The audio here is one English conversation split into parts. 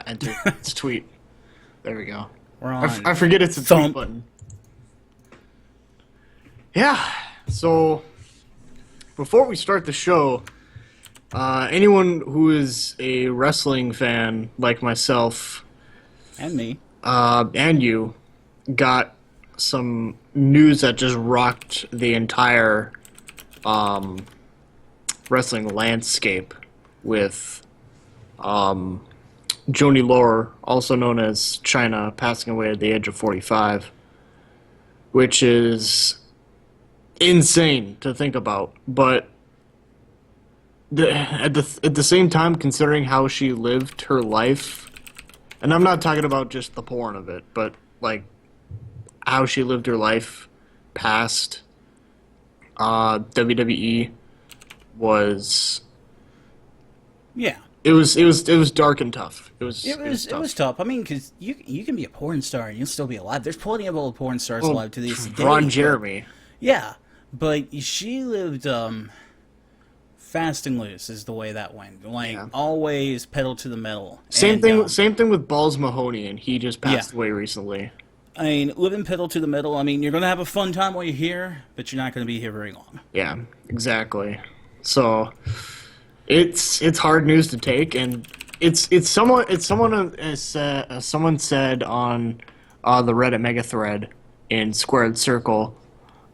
not enter. It's tweet. There we go. We're on. I forget it's a tweet Thump. button. Yeah. So before we start the show, anyone who is a wrestling fan like myself And me. and you got some news that just rocked the entire wrestling landscape with Joni Lore, also known as China, passing away at the age of 45, which is insane to think about. But at the same time, considering how she lived her life, and I'm not talking about just the porn of it, but like how she lived her life past WWE was Yeah. it was dark and tough. It was It was tough. I mean, because you can be a porn star and you'll still be alive. There's plenty of old porn stars alive to this day. Ron but- Jeremy. Yeah, but she lived fast and loose is the way that went. Like Yeah. always pedal to the metal. Same And, thing. Same thing with Balls Mahoney, and he just passed Yeah. away recently. I mean, living pedal to the metal. I mean, you're gonna have a fun time while you're here, but you're not gonna be here very long. Yeah, exactly. So it's hard news to take, and someone as someone said on the Reddit mega thread in Squared Circle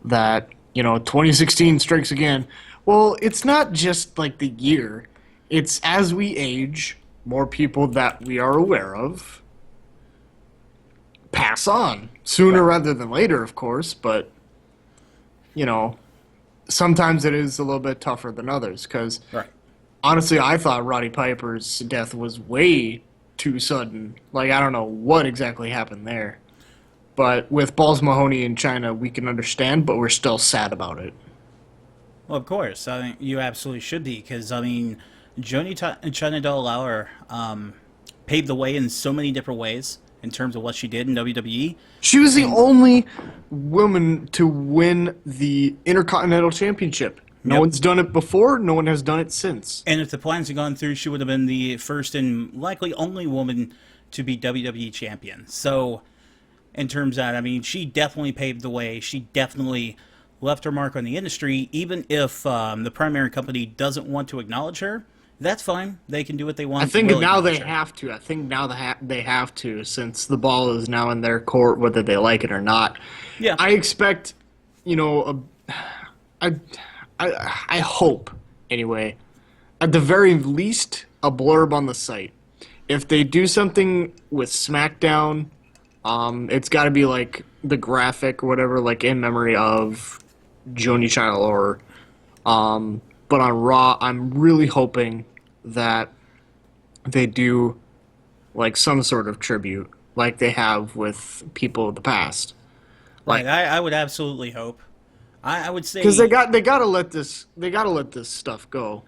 that 2016 strikes again. Well, it's not just like the year; it's as we age, more people that we are aware of pass on sooner rather than later, of course. But sometimes it is a little bit tougher than others because Right. honestly, I thought Roddy Piper's death was way too sudden. Like, I don't know what exactly happened there. But with Balls Mahoney in China, we can understand, but we're still sad about it. Well, of course. I think you absolutely should be, because, I mean, China Doll Lauer paved the way in so many different ways in terms of what she did in WWE. She was the only woman to win the Intercontinental Championship. No Yep. one's done it before, no one has done it since. And if the plans had gone through, she would have been the first and likely only woman to be WWE champion. So, in terms of that, I mean, she definitely paved the way. She definitely left her mark on the industry. Even if the primary company doesn't want to acknowledge her, that's fine. They can do what they want. I think We'll now they acknowledge her. have to. I think now they have to, since the ball is now in their court, whether they like it or not. Yeah. I expect, I hope, anyway, at the very least, a blurb on the site. If they do something with SmackDown, it's got to be like the graphic or whatever, like in memory of Joni China Lore. But on Raw, I'm really hoping that they do like some sort of tribute, like they have with people of the past. Like, I would absolutely hope. I would say Because they gotta let this stuff go.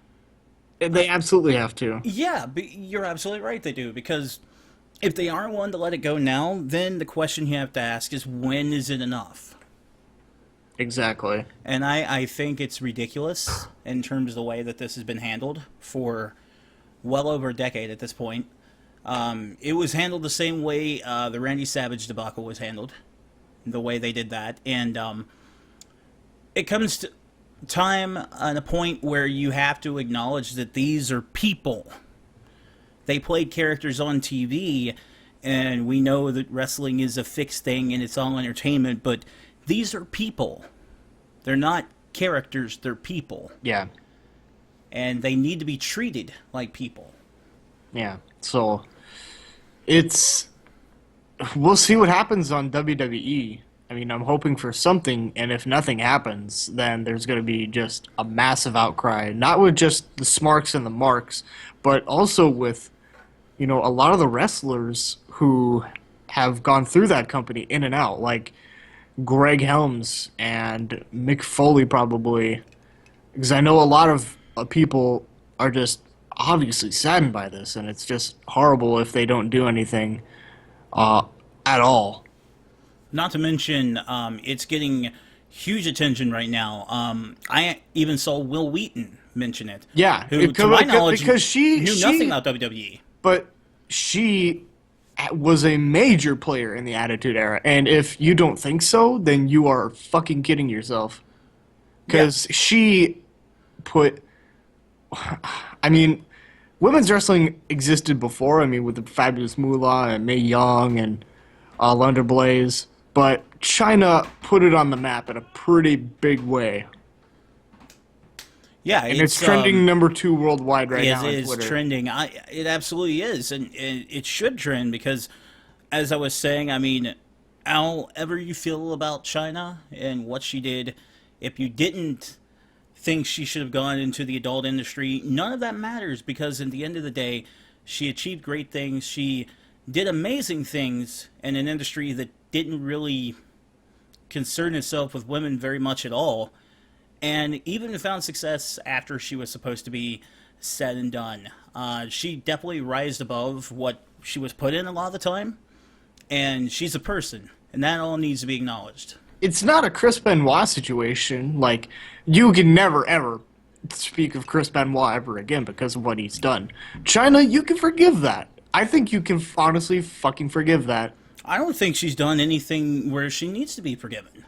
They absolutely have to. yeah, but you're absolutely right. They do, because if they aren't willing to let it go now, then the question you have to ask is, when is it enough? Exactly. And I think it's ridiculous in terms of the way that this has been handled for well over a decade at this point. It was handled the same way the Randy Savage debacle was handled, the way they did that. And it comes to time and a point where you have to acknowledge that these are people. They played characters on TV, and we know that wrestling is a fixed thing and it's all entertainment, but these are people. They're not characters, they're people. Yeah. And they need to be treated like people. Yeah. So we'll see what happens on WWE. I mean, I'm hoping for something, and if nothing happens, then there's going to be just a massive outcry, not with just the Smarks and the Marks, but also with, a lot of the wrestlers who have gone through that company in and out, like Greg Helms and Mick Foley probably, because I know a lot of people are just obviously saddened by this, and it's just horrible if they don't do anything at all. Not to mention, it's getting huge attention right now. I even saw Will Wheaton mention it. Yeah, Who, to my knowledge, because she knew nothing about WWE. But she was a major player in the Attitude Era, and if you don't think so, then you are fucking kidding yourself. Yeah. Because she put, I mean, women's wrestling existed before. I mean, with the Fabulous Moolah and Mae Young and Lunder Blaze, but China put it on the map in a pretty big way, Yeah, and it's trending #2 worldwide right Yes, now it on is Twitter. trending. It absolutely is, and it should trend because, as I was saying, I mean, however you feel about China and what she did, if you didn't think she should have gone into the adult industry, none of that matters because, in the end of the day, she achieved great things. She did amazing things in an industry that didn't really concern itself with women very much at all, and even found success after she was supposed to be said and done. She definitely rised above what she was put in a lot of the time, and she's a person, and that all needs to be acknowledged. It's not a Chris Benoit situation. Like, you can never ever speak of Chris Benoit ever again because of what he's done. China, you can forgive that. I think you can honestly fucking forgive that. I don't think she's done anything where she needs to be forgiven.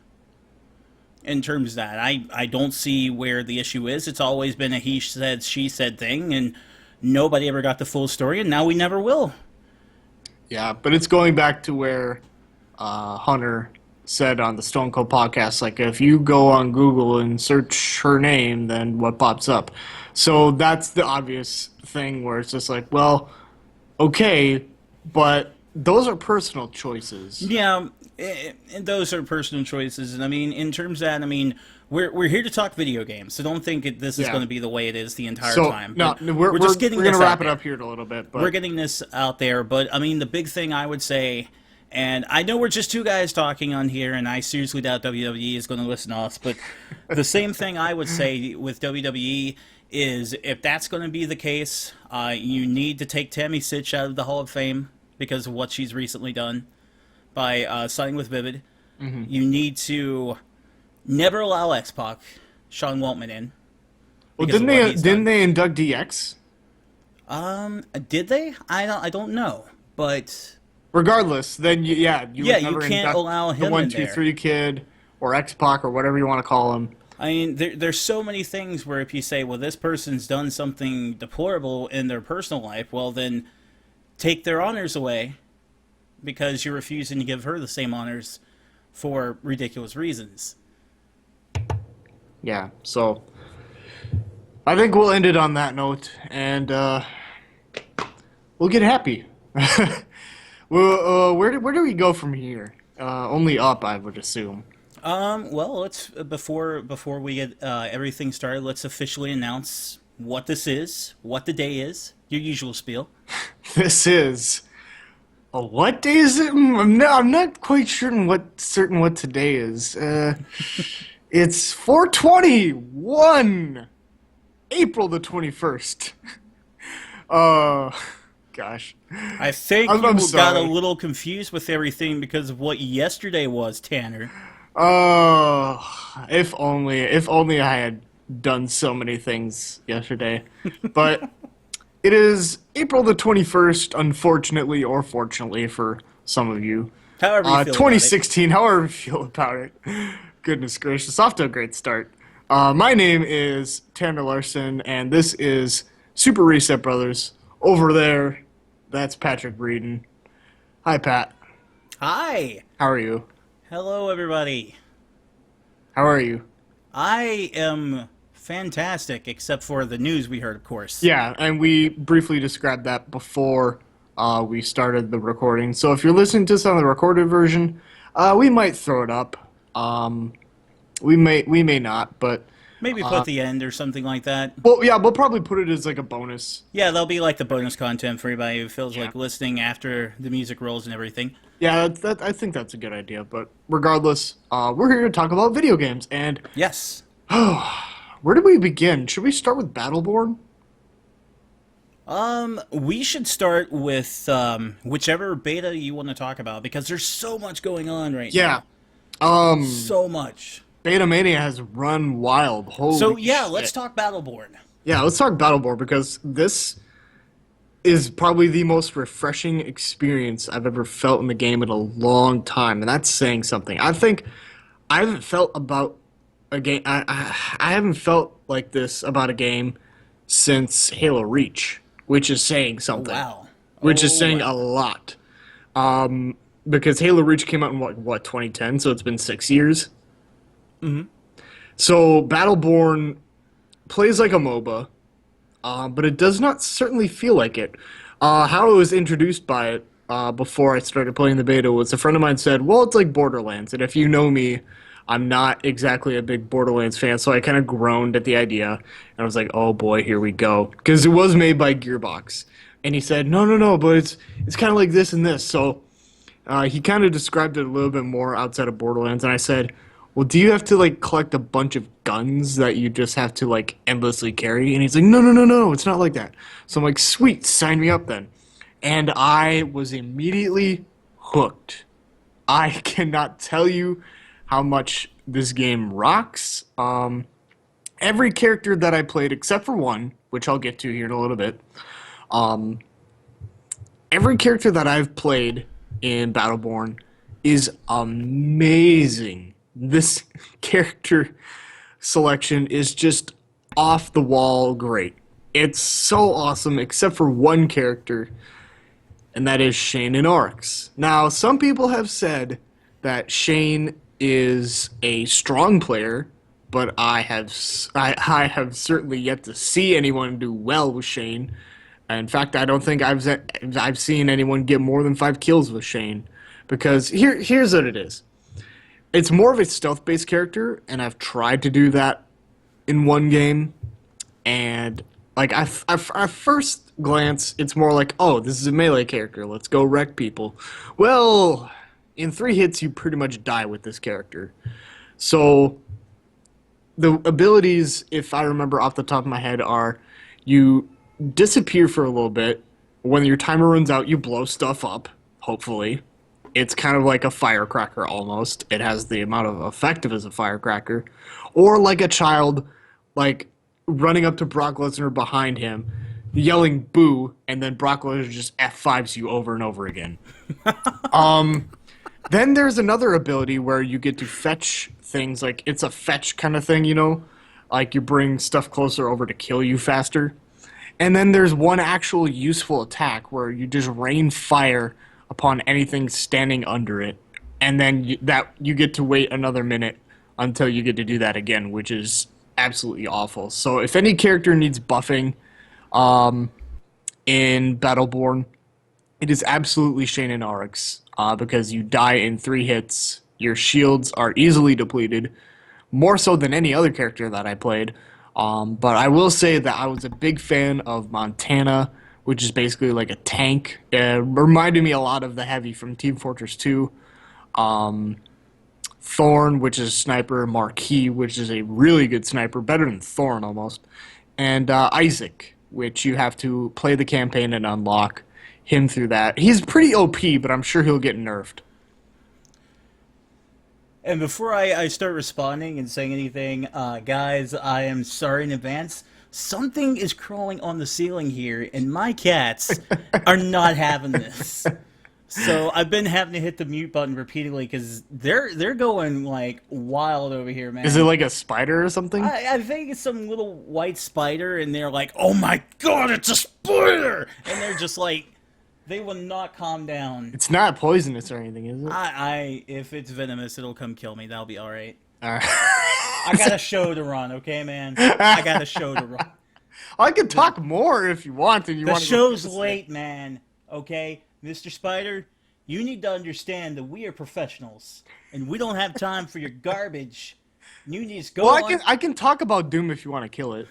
In terms of that, I don't see where the issue is. It's always been a he said, she said thing, and nobody ever got the full story, and now we never will. Yeah, but it's going back to where Hunter said on the Stone Cold podcast, like, if you go on Google and search her name, then what pops up? So that's the obvious thing where it's just like, well, okay, but those are personal choices. Yeah, and those are personal choices, and I mean, in terms of that, I mean, we're here to talk video games, so don't think this is Yeah. going to be the way it is the entire So time. no, But we're just getting we're gonna this out wrap it there. up here in a little bit, but We're getting this out there, but I mean, the big thing I would say, and I know we're just two guys talking on here, and I seriously doubt WWE is going to listen to us, but the same thing I would say with WWE is if that's going to be the case, you need to take Tammy Sitch out of the Hall of Fame because of what she's recently done by signing with Vivid. You need to never allow X-Pac, Sean Waltman in. well, because didn't of what they he's didn't done. they induct DX? Did they? I don't know, but Regardless, then you Yeah, would you never can't induct allow him the in 1-2-3 kid or X Pac or whatever you want to call him. I mean, there's so many things where if you say, well, this person's done something deplorable in their personal life, well, then take their honors away because you're refusing to give her the same honors for ridiculous reasons. Yeah, so I think we'll end it on that note, and we'll get happy. Well, where do we go from here? Only up, I would assume. Well, let's before we get everything started, let's officially announce what this is, what the day is, your usual spiel. This is. What day is it? I'm not quite certain what today is. It's 4/21, April the 21st. Gosh. I think I'm you got a sorry. little confused with everything because of what yesterday was, Tanner. If only I had done so many things yesterday. But it is April the 21st, unfortunately or fortunately for some of you. However you feel about it. 2016, however you feel about it. Goodness gracious, off to a great start. My name is Tanner Larson, and this is Super Reset Brothers. Over there, that's Patrick Breeden. Hi, Pat. Hi. How are you? Hello, everybody. How are you? I am fantastic, except for the news we heard, of course. Yeah, and we briefly described that before we started the recording. So if you're listening to this on the recorded version, we might throw it up. We may not, but Maybe put the end or something like that. well, yeah, we'll probably put it as like a bonus. Yeah, that'll be like the bonus content for anybody who feels Yeah. like listening after the music rolls and everything. Yeah, I think that's a good idea. But regardless, we're here to talk about video games. And Yes. where do we begin? Should we start with Battleborn? We should start with whichever beta you want to talk about because there's so much going on right Yeah. now. So much. Beta Mania has run wild. Holy So yeah, shit. let's talk Battleborn. Yeah, let's talk Battleborn because this is probably the most refreshing experience I've ever felt in the game in a long time, and that's saying something. I think I haven't felt about a game. I haven't felt like this about a game since Halo Reach, which is saying Oh something, wow. which is Oh saying a wow. lot. Because Halo Reach came out in what 2010, so it's been 6 years. So Battleborn plays like a MOBA, but it does not certainly feel like it. How I was introduced by it before I started playing the beta was a friend of mine said, "Well, it's like Borderlands," and if you know me, I'm not exactly a big Borderlands fan, so I kind of groaned at the idea, and I was like, "Oh boy, here we go," because it was made by Gearbox, and he said, "No, no, no, but it's kind of like this and this." So he kind of described it a little bit more outside of Borderlands, and I said, "Well, do you have to like collect a bunch of guns that you just have to like endlessly carry?" And he's like, "No, no, no, no, it's not like that." So I'm like, "Sweet, sign me up then." And I was immediately hooked. I cannot tell you how much this game rocks. Every character that I played, except for one, which I'll get to here in a little bit, every character that I've played in Battleborn is amazing. This character selection is just off the wall great. It's so awesome, except for one character, and that is Shane and Oryx. Now, some people have said that Shane is a strong player, but I have certainly yet to see anyone do well with Shane. In fact, I don't think I've seen anyone get more than 5 kills with Shane, because here's what it is. It's more of a stealth-based character, and I've tried to do that in one game, and like at first glance, it's more like, oh, this is a melee character. Let's go wreck people. Well, in 3 hits, you pretty much die with this character. So the abilities, if I remember off the top of my head, are you disappear for a little bit. When your timer runs out, you blow stuff up, hopefully. It's kind of like a firecracker almost. It has the amount of effective as a firecracker. Or like a child, like running up to Brock Lesnar behind him, yelling boo, and then Brock Lesnar just F5s you over and over again. Then there's another ability where you get to fetch things, like it's a fetch kind of thing, you know? Like you bring stuff closer over to kill you faster. And then there's one actual useful attack where you just rain fire upon anything standing under it, and then you get to wait another minute until you get to do that again, which is absolutely awful. So if any character needs buffing in Battleborn, it is absolutely Shane and Oryx, because you die in 3 hits. Your shields are easily depleted, more so than any other character that I played. But I will say that I was a big fan of Montana, which is basically like a tank. It reminded me a lot of the Heavy from Team Fortress 2. Thorn, which is a sniper. Marquis, which is a really good sniper, better than Thorn almost. And Isaac, which you have to play the campaign and unlock him through that. He's pretty OP, but I'm sure he'll get nerfed. And before I start responding and saying anything, guys, I am sorry in advance. Something is crawling on the ceiling here, and my cats are not having this. So I've been having to hit the mute button repeatedly because they're going like wild over here, man. Is it like a spider or something? I think it's some little white spider, and they're like, "Oh my god, it's a spider!" And they're just like, they will not calm down. It's not poisonous or anything, is it? If it's venomous, it'll come kill me. That'll be all right. All right. I got a show to run, okay, man. I got a show to run. I could talk more if you want. And you The want to show's late, man. Okay, Mr. Spider, you need to understand that we are professionals, and we don't have time for your garbage. You need to go Well, on. I can talk about Doom if you want to kill it.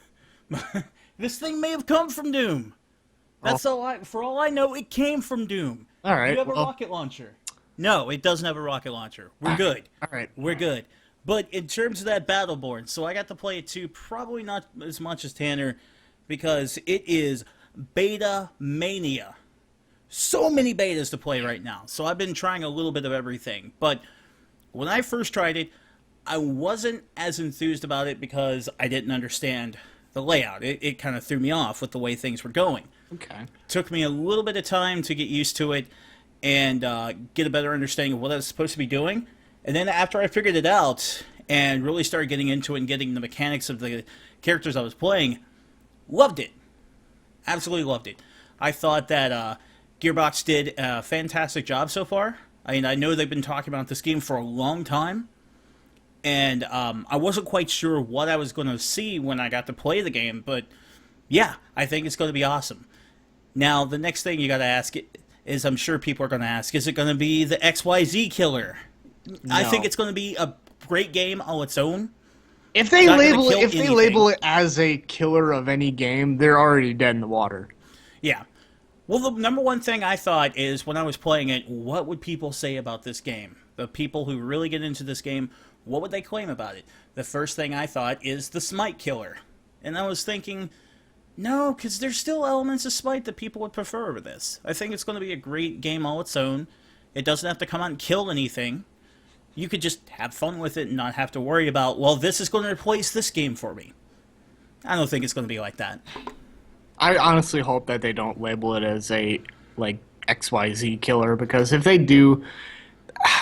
This thing may have come from Doom. That's for all I know, it came from Doom. All right. Do you have a well, rocket launcher? No, it doesn't have a rocket launcher. We're good. All right. We're good. But in terms of that Battleborn, so I got to play it too, probably not as much as Tanner, because it is beta mania. So many betas to play right now. So I've been trying a little bit of everything. But when I first tried it, I wasn't as enthused about it because I didn't understand the layout. It kind of threw me off with the way things were going. Okay. Took me a little bit of time to get used to it and get a better understanding of what I was supposed to be doing. And then after I figured it out and really started getting into it and getting the mechanics of the characters I was playing, loved it. Absolutely loved it. I thought that Gearbox did a fantastic job so far. I mean, I know they've been talking about this game for a long time, and I wasn't quite sure what I was going to see when I got to play the game, but yeah, I think it's going to be awesome. Now, the next thing you got to ask is, I'm sure people are going to ask, is it going to be the XYZ killer? I No. think it's going to be a great game all its own. If they Not gonna label kill if they anything. label it as a killer of any game, they're already dead in the water. Yeah. Well, the number one thing I thought is when I was playing it, what would people say about this game? The people who really get into this game, what would they claim about it? The first thing I thought is the Smite killer. And I was thinking, no, because there's still elements of Smite that people would prefer over this. I think it's going to be a great game all its own. It doesn't have to come out and kill anything. You could just have fun with it and not have to worry about, well, this is going to replace this game for me. I don't think it's going to be like that. I honestly hope that they don't label it as a like XYZ killer, because if they do,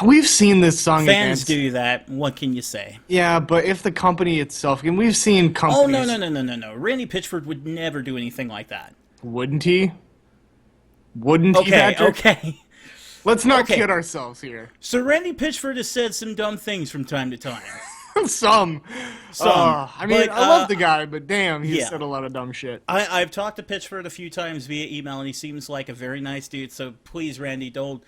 we've seen this song Fans against, do that. What can you say? yeah, but if the company itself, and we've seen companies, Oh, no. Randy Pitchford would never do anything like that. wouldn't he? Wouldn't he, Okay, Patrick? okay. Let's not Okay. kid ourselves here. So Randy Pitchford has said some dumb things from time to time. Some. I mean, But, I love the guy, but damn, he yeah. said a lot of dumb shit. I've talked to Pitchford a few times via email, and he seems like a very nice dude. So please, Randy, don't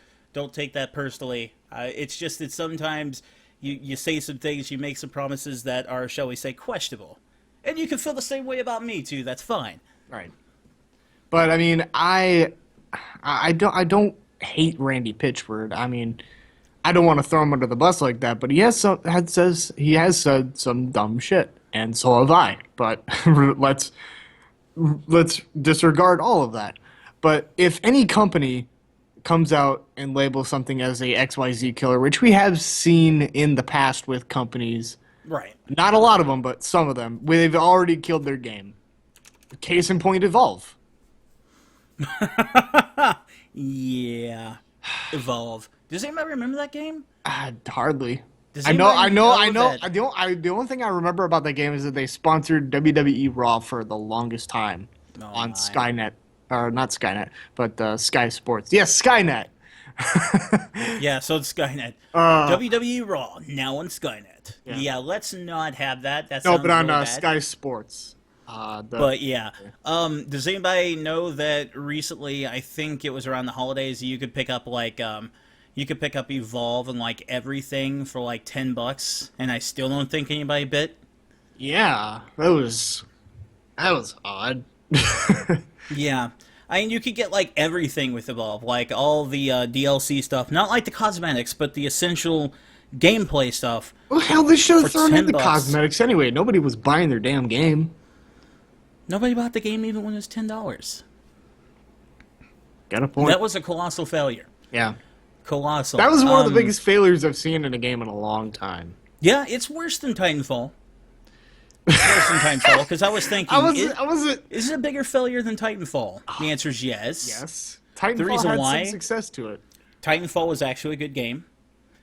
take that personally. It's just that sometimes you say some things, you make some promises that are, shall we say, questionable, and you can feel the same way about me too. That's fine. Right. But I mean, I don't hate Randy Pitchford. I mean, I don't want to throw him under the bus like that, but he has said some dumb shit, and so have I. But let's disregard all of that. But if any company comes out and labels something as a XYZ killer, which we have seen in the past with companies, Right. not a lot of them, but some of them, where they've already killed their game. Case in point, Evolve. Yeah. Evolve. Does anybody remember that game? Hardly. Does I know. anybody that- The only thing I remember about that game is that they sponsored WWE Raw for the longest time Oh, on my. Skynet, or not Skynet, but Sky Sports. Yes, Skynet. Yeah, so it's Skynet. Uh, WWE Raw, now on Skynet. Yeah. Yeah, let's not have that. That No, sounds but on really bad. Sky Sports. But yeah, does anybody know that recently? I think it was around the holidays. You could pick up you could pick up Evolve and like everything for like $10, and I still don't think anybody bit. yeah, that was odd. Yeah, I mean you could get like everything with Evolve, like all the DLC stuff, not like the cosmetics, but the essential gameplay stuff. Well, hell, they should have For thrown in the $10. cosmetics anyway. Nobody was buying their damn game. Nobody bought the game even when it was $10. Got a point. That was a colossal failure. Yeah. Colossal. That was one of the biggest failures I've seen in a game in a long time. Yeah, it's worse than Titanfall. It's worse than Titanfall, because I was thinking, is it a bigger failure than Titanfall? The answer is yes. Yes. Titanfall reason had why- some success to it. Titanfall was actually a good game.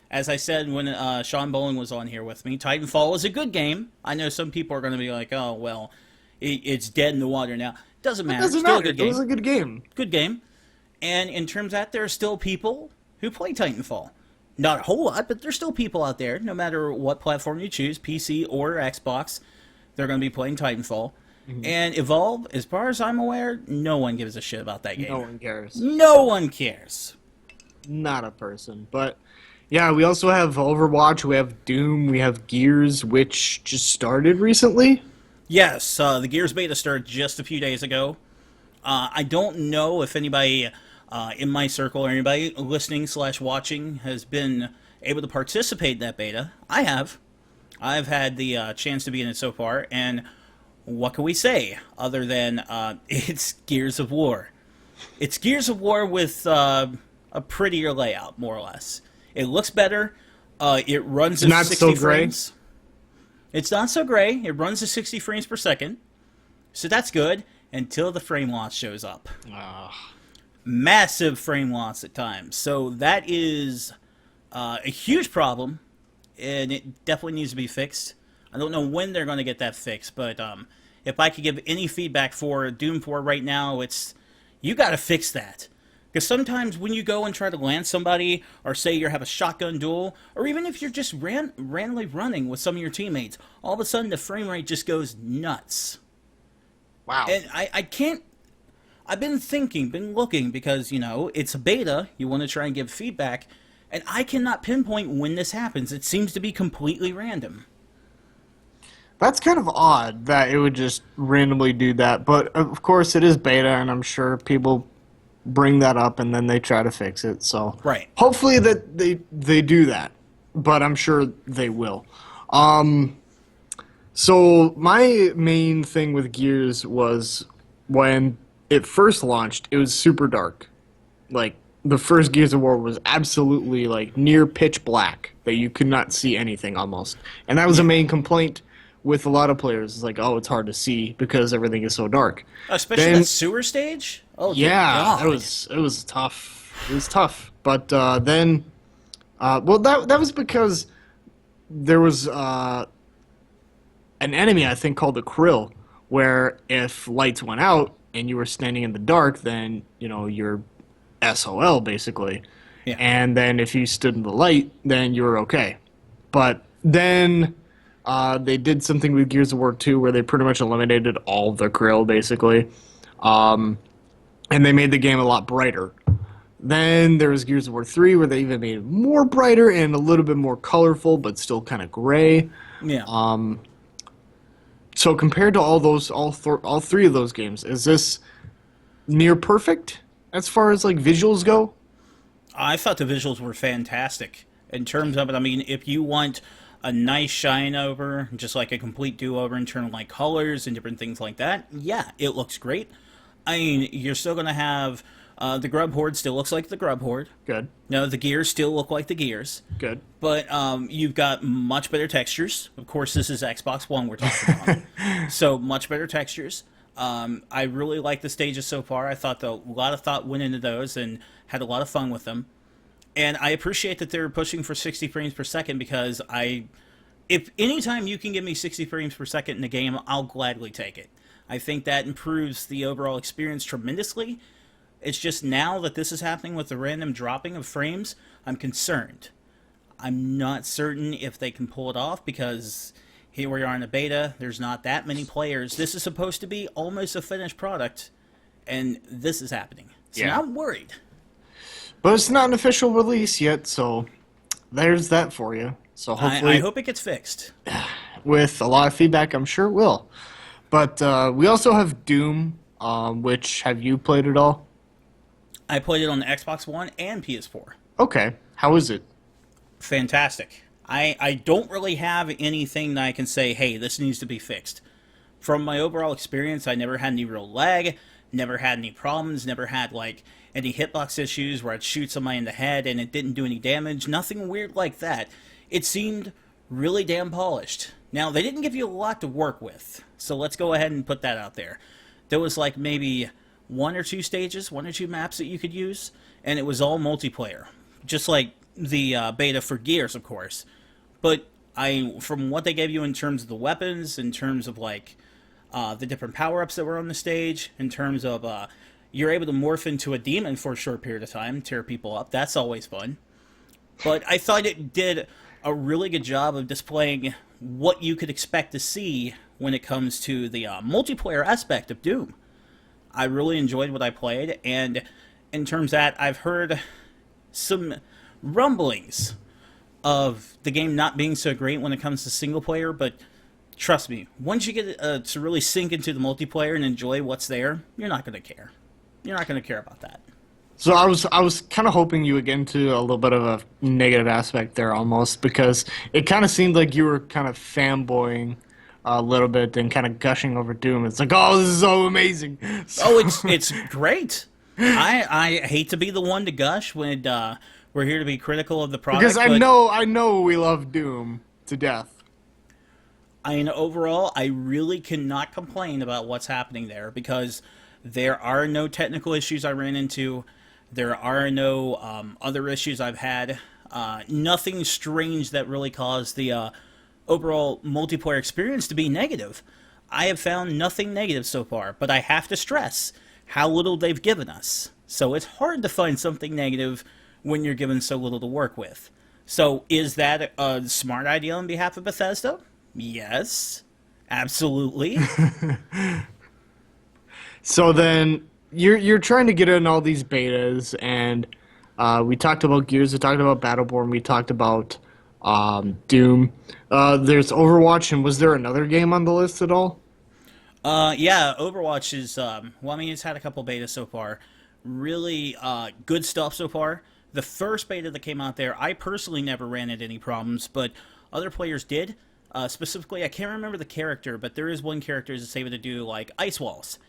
As I said when Sean Bowling was on here with me, Titanfall was a good game. I know some people are going to be like, oh, well, it's dead in the water now. Doesn't matter. Doesn't Still matter. a good It was game. a good game. Good game. And in terms of that, there are still people who play Titanfall. Not a whole lot, but there's still people out there, no matter what platform you choose, PC or Xbox, they're going to be playing Titanfall. And Evolve, as far as I'm aware, no one gives a shit about that game. No one cares. No one cares. Not a person. But yeah, we also have Overwatch, we have Doom, we have Gears, which just started recently. Yes, the Gears beta started just a few days ago. I don't know if anybody in my circle or anybody listening / watching has been able to participate in that beta. I have. I've had the chance to be in it so far, and what can we say other than it's Gears of War? It's Gears of War with a prettier layout, more or less. It looks better. It runs at Not 60 so gray? frames. It's not so gray. It runs at 60 frames per second. So that's good. until the frame loss shows up. Uh, Massive frame loss at times. So that is a huge problem, and it definitely needs to be fixed. I don't know when they're going to get that fixed, but if I could give any feedback for Doom 4 right now, it's you got to fix that. Because sometimes when you go and try to land somebody, or say you have a shotgun duel, or even if you're just randomly running with some of your teammates, all of a sudden the frame rate just goes nuts. wow. And I can't. I've been looking, because, it's a beta, you want to try and give feedback, and I cannot pinpoint when this happens. It seems to be completely random. That's kind of odd that it would just randomly do that, but of course it is beta, and I'm sure people bring that up and then they try to fix it. So Right. hopefully that they do that, but I'm sure they will. So my main thing with Gears was when it first launched, it was super dark. Like the first Gears of War was absolutely like near pitch black that you could not see anything almost, and that was a main complaint with a lot of players. It's like, oh, it's hard to see because everything is so dark. Especially Then- that sewer stage? Oh, dear Yeah, God. it was tough. It was tough. But then, well, that was because there was an enemy, I think, called the Krill, where if lights went out and you were standing in the dark, then you're SOL basically. Yeah. And then if you stood in the light, then you were okay. But then they did something with Gears of War 2 where they pretty much eliminated all the Krill basically. And they made the game a lot brighter. Then there was Gears of War 3 where they even made it more brighter and a little bit more colorful, but still kind of gray. Yeah. So compared to all three of those games, is this near perfect as far as like visuals go? I thought the visuals were fantastic. In terms of it, I mean, if you want a nice shine over, just like a complete do-over in terms of like colors and different things like that, yeah, it looks great. I mean, you're still going to have the Grub Horde still looks like the Grub Horde. Good, No, the gears still look like the gears. good. But you've got much better textures. Of course, this is Xbox One we're talking about. So, much better textures. I really like the stages so far. I thought a lot of thought went into those and had a lot of fun with them. And I appreciate that they're pushing for 60 frames per second, because if anytime you can give me 60 frames per second in a game, I'll gladly take it. I think that improves the overall experience tremendously. It's just now that this is happening with the random dropping of frames, I'm concerned. I'm not certain if they can pull it off, because here we are in a beta, there's not that many players. This is supposed to be almost a finished product, and this is happening. So Yeah. now I'm worried. But it's not an official release yet, so there's that for you. So hopefully, I hope it gets fixed. with a lot of feedback, I'm sure it will. But we also have Doom, which have you played at all? I played it on the Xbox One and PS4. Okay, how is it? Fantastic. I don't really have anything that I can say, hey, this needs to be fixed. From my overall experience, I never had any real lag, never had any problems, never had like any hitbox issues where I'd shoot somebody in the head and it didn't do any damage, nothing weird like that. It seemed really damn polished. Now, they didn't give you a lot to work with, so let's go ahead and put that out there. There was like maybe one or two maps that you could use, and it was all multiplayer, just like the beta for Gears, of course. But from what they gave you in terms of the weapons, in terms of like the different power-ups that were on the stage, in terms of you're able to morph into a demon for a short period of time, tear people up. That's always fun. But I thought it did a really good job of displaying what you could expect to see when it comes to the multiplayer aspect of Doom. I really enjoyed what I played, and in terms of that, I've heard some rumblings of the game not being so great when it comes to single player, but trust me, once you get to really sink into the multiplayer and enjoy what's there, you're not going to care. You're not going to care about that. So I was kind of hoping you would get into a little bit of a negative aspect there almost, because it kind of seemed like you were kind of fanboying a little bit and kind of gushing over Doom. It's like, oh, this is so amazing. Oh, it's great. I hate to be the one to gush when we're here to be critical of the product. Because but I know we love Doom to death. I mean, overall, I really cannot complain about what's happening there because there are no technical issues I ran into. There are no other issues I've had. Nothing strange that really caused the overall multiplayer experience to be negative. I have found nothing negative so far, but I have to stress how little they've given us. So it's hard to find something negative when you're given so little to work with. So is that a smart idea on behalf of Bethesda? Yes, absolutely. So then you're trying to get in all these betas, and we talked about Gears, we talked about Battleborn, we talked about Doom. There's Overwatch, and was there another game on the list at all? Yeah, Overwatch is, well, I mean, it's had a couple betas so far. Really good stuff so far. The first beta that came out there, I personally never ran into any problems, but other players did. Specifically, I can't remember the character, but there is one character that's able to do, like, ice walls.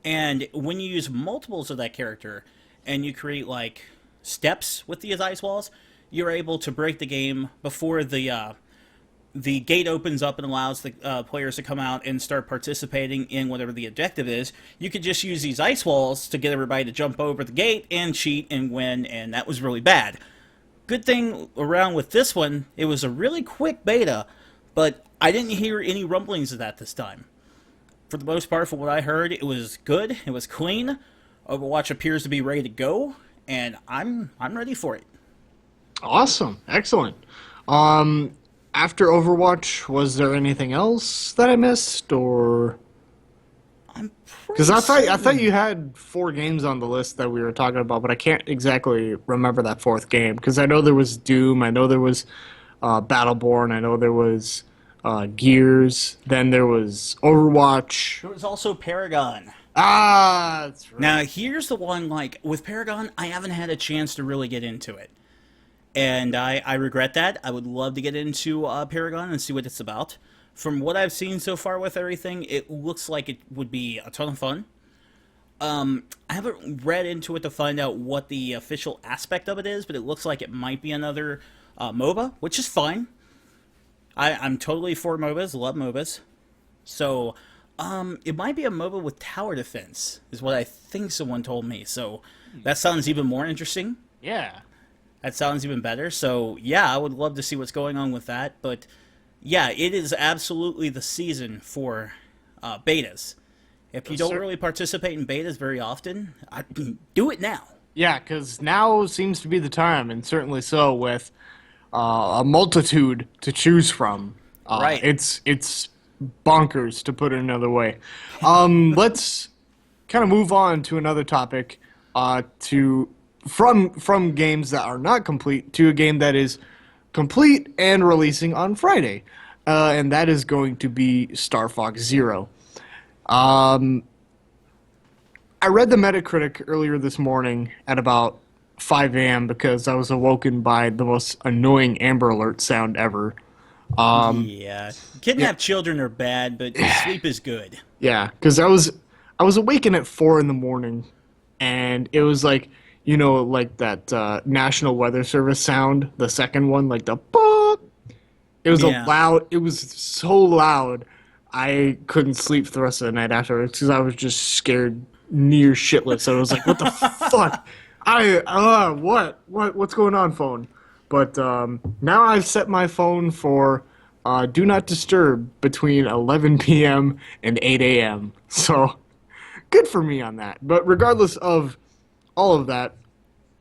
And when you use multiples of that character, and you create, like, steps with these ice walls, you're able to break the game before the gate opens up and allows the players to come out and start participating in whatever the objective is. You could just use these ice walls to get everybody to jump over the gate and cheat and win, and that was really bad. Good thing around with this one, it was a really quick beta, but I didn't hear any rumblings of that this time. For the most part, from what I heard, it was good, it was clean. Overwatch appears to be ready to go, and I'm ready for it. Awesome, excellent. Um, After Overwatch, was there anything else that I missed, or I'm because pretty I thought certain. you had four games on the list that we were talking about, but I can't exactly remember that fourth game because I know there was Doom, I know there was Battleborn, I know there was Gears, then there was Overwatch. There was also Paragon. Ah, that's right. Now, here's the one, like, with Paragon, I haven't had a chance to really get into it. And I regret that. I would love to get into Paragon and see what it's about. From what I've seen so far with everything, it looks like it would be a ton of fun. I haven't read into it to find out what the official aspect of it is, but it looks like it might be another MOBA, which is fine. I'm totally for MOBAs, love MOBAs. So, it might be a MOBA with tower defense, is what I think someone told me. So, that sounds even more interesting. Yeah. That sounds even better. So, yeah, I would love to see what's going on with that. But, yeah, it is absolutely the season for betas. If you Yes, don't sir. really participate in betas very often, do it now. Yeah, because now seems to be the time, and certainly so, with a multitude to choose from. Right. It's bonkers, to put it another way. Let's kind of move on to another topic, to from games that are not complete to a game that is complete and releasing on Friday, and that is going to be Star Fox Zero. Um, I read the Metacritic earlier this morning at about 5 a.m. because I was awoken by the most annoying Amber Alert sound ever. Yeah. Yeah, Kidnapped children are bad, but sleep is good. yeah, because I was awakened at 4 in the morning, and it was like, like that National Weather Service sound, the second one, like the boop. Yeah. It was so loud. I couldn't sleep for the rest of the night afterwards because I was just scared near shitless. I was like, what the fuck? What's going on, phone? But now I've set my phone for do not disturb between 11 p.m. and 8 a.m. So good for me on that. But regardless of all of that,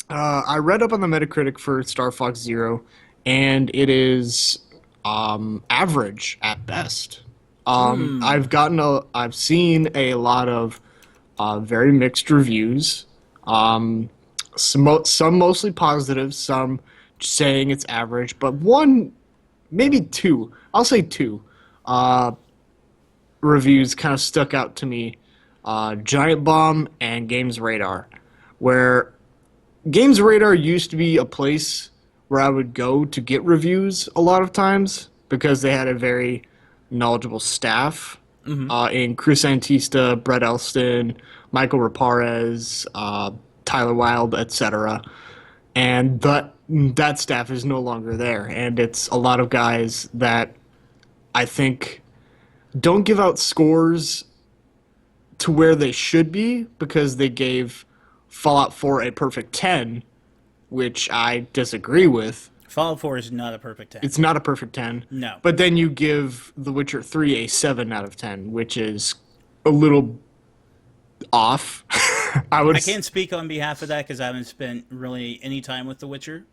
I read up on the Metacritic for Star Fox Zero, and it is average at best. I've seen a lot of very mixed reviews. Some mostly positive, some saying it's average, but one, maybe two, I'll say two, reviews kind of stuck out to me. Giant Bomb and Games Radar, where Games Radar used to be a place where I would go to get reviews a lot of times because they had a very knowledgeable staff in Chris Antista, Brett Elston, Michael Raparez, Tyler Wilde, etc. And that staff is no longer there, and it's a lot of guys that I think don't give out scores to where they should be because they gave Fallout 4 a perfect 10, which I disagree with. Fallout 4 is not a perfect 10. It's not a perfect 10. No. But then you give The Witcher 3 a 7 out of 10, which is a little off. I can't speak on behalf of that because I haven't spent really any time with The Witcher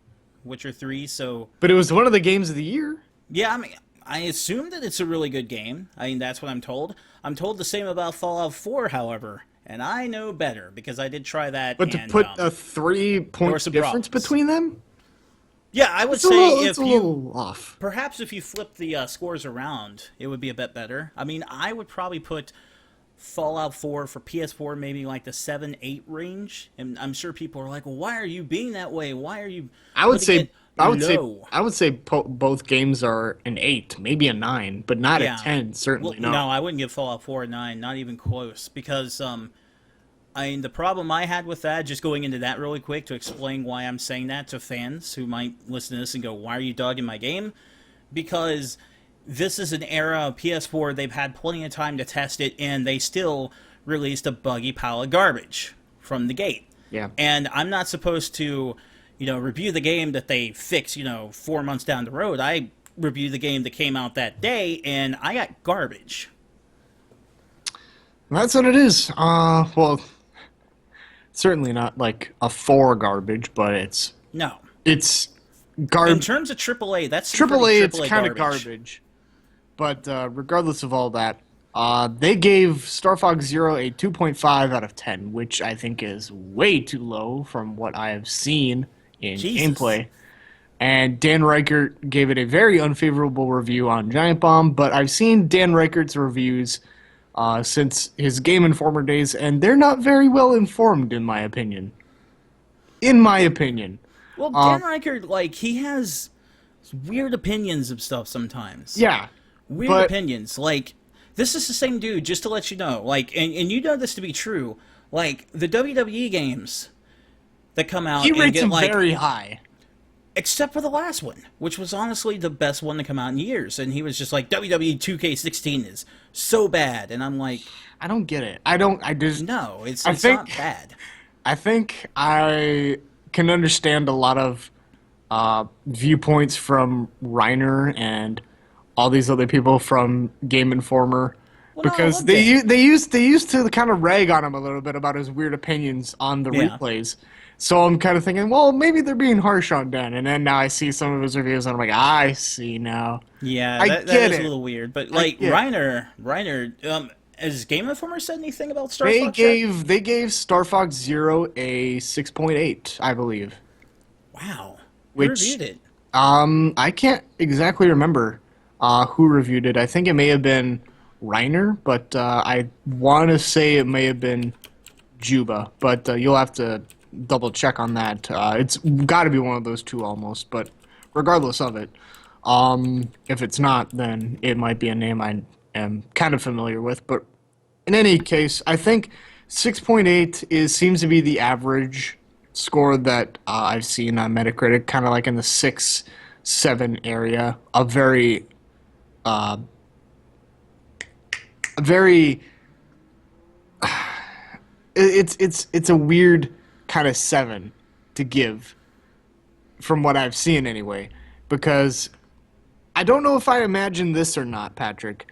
3, so... But it was one of the games of the year. Yeah, I mean, I assume that it's a really good game. I mean, that's what I'm told. I'm told the same about Fallout 4, however, and I know better because I did try that. But to and, put a there 3-point were some difference problems. between them? Yeah, I would It's a say little, if it's a you... little off. Perhaps if you flip the scores around, it would be a bit better. I mean, I would probably put Fallout 4 for PS4 maybe like the 7-8 range, and I'm sure people are like, well, why are you being that way? Why are you I would putting say it I would low? say I would say both games are an 8, maybe a 9, but not a 10. Certainly Well, no. no, I wouldn't give Fallout 4 a 9, not even close, because I mean, the problem I had with that, just going into that really quick to explain why I'm saying that to fans who might listen to this and go, why are you dogging my game? Because this is an era of PS4, they've had plenty of time to test it, and they still released a buggy pile of garbage from the gate. Yeah. And I'm not supposed to, review the game that they fix, 4 months down the road. I reviewed the game that came out that day, and I got garbage. That's what it is. Well, certainly not like a 4 garbage, but it's No. In In terms of AAA, that's some AAA, pretty it's kind of garbage. But regardless of all that, they gave Star Fox Zero a 2.5 out of 10, which I think is way too low from what I have seen in Jesus. gameplay. And Dan Reichert gave it a very unfavorable review on Giant Bomb, but I've seen Dan Reichert's reviews since his Game Informer days, and they're not very well informed, in my opinion. In my opinion. Well, Dan Reichert, he has weird opinions of stuff sometimes. Yeah. Weird but- opinions. This is the same dude, just to let you know. And you know this to be true. The WWE games that come out He and rates get, him very high. except for the last one, which was honestly the best one to come out in years. And he was just like, WWE 2K16 is so bad. And I'm like, I don't get it. I just no, it's think- not bad. I think I can understand a lot of viewpoints from Reiner and all these other people from Game Informer Well, no, I because love they Dan. they used to kind of rag on him a little bit about his weird opinions on the Yeah. replays. So I'm kind of thinking, well, maybe they're being harsh on Dan. And then now I see some of his reviews and I'm like, I see now. Yeah, I that get is it. a little weird. But get it. Reiner, has Game Informer said anything about Star They Fox yet? gave Star Fox Zero a 6.8, I believe. Wow. Who Which- reviewed it? I can't exactly remember who reviewed it. I think it may have been Reiner, but I want to say it may have been Juba, but you'll have to double check on that. It's got to be one of those two almost, but regardless of it, if it's not, then it might be a name I am kind of familiar with. But in any case, I think 6.8 seems to be the average score that I've seen on Metacritic, kind of like in the 6-7 area. A very it's a weird kind of 7 to give from what I've seen anyway, because I don't know if I imagined this or not, Patrick.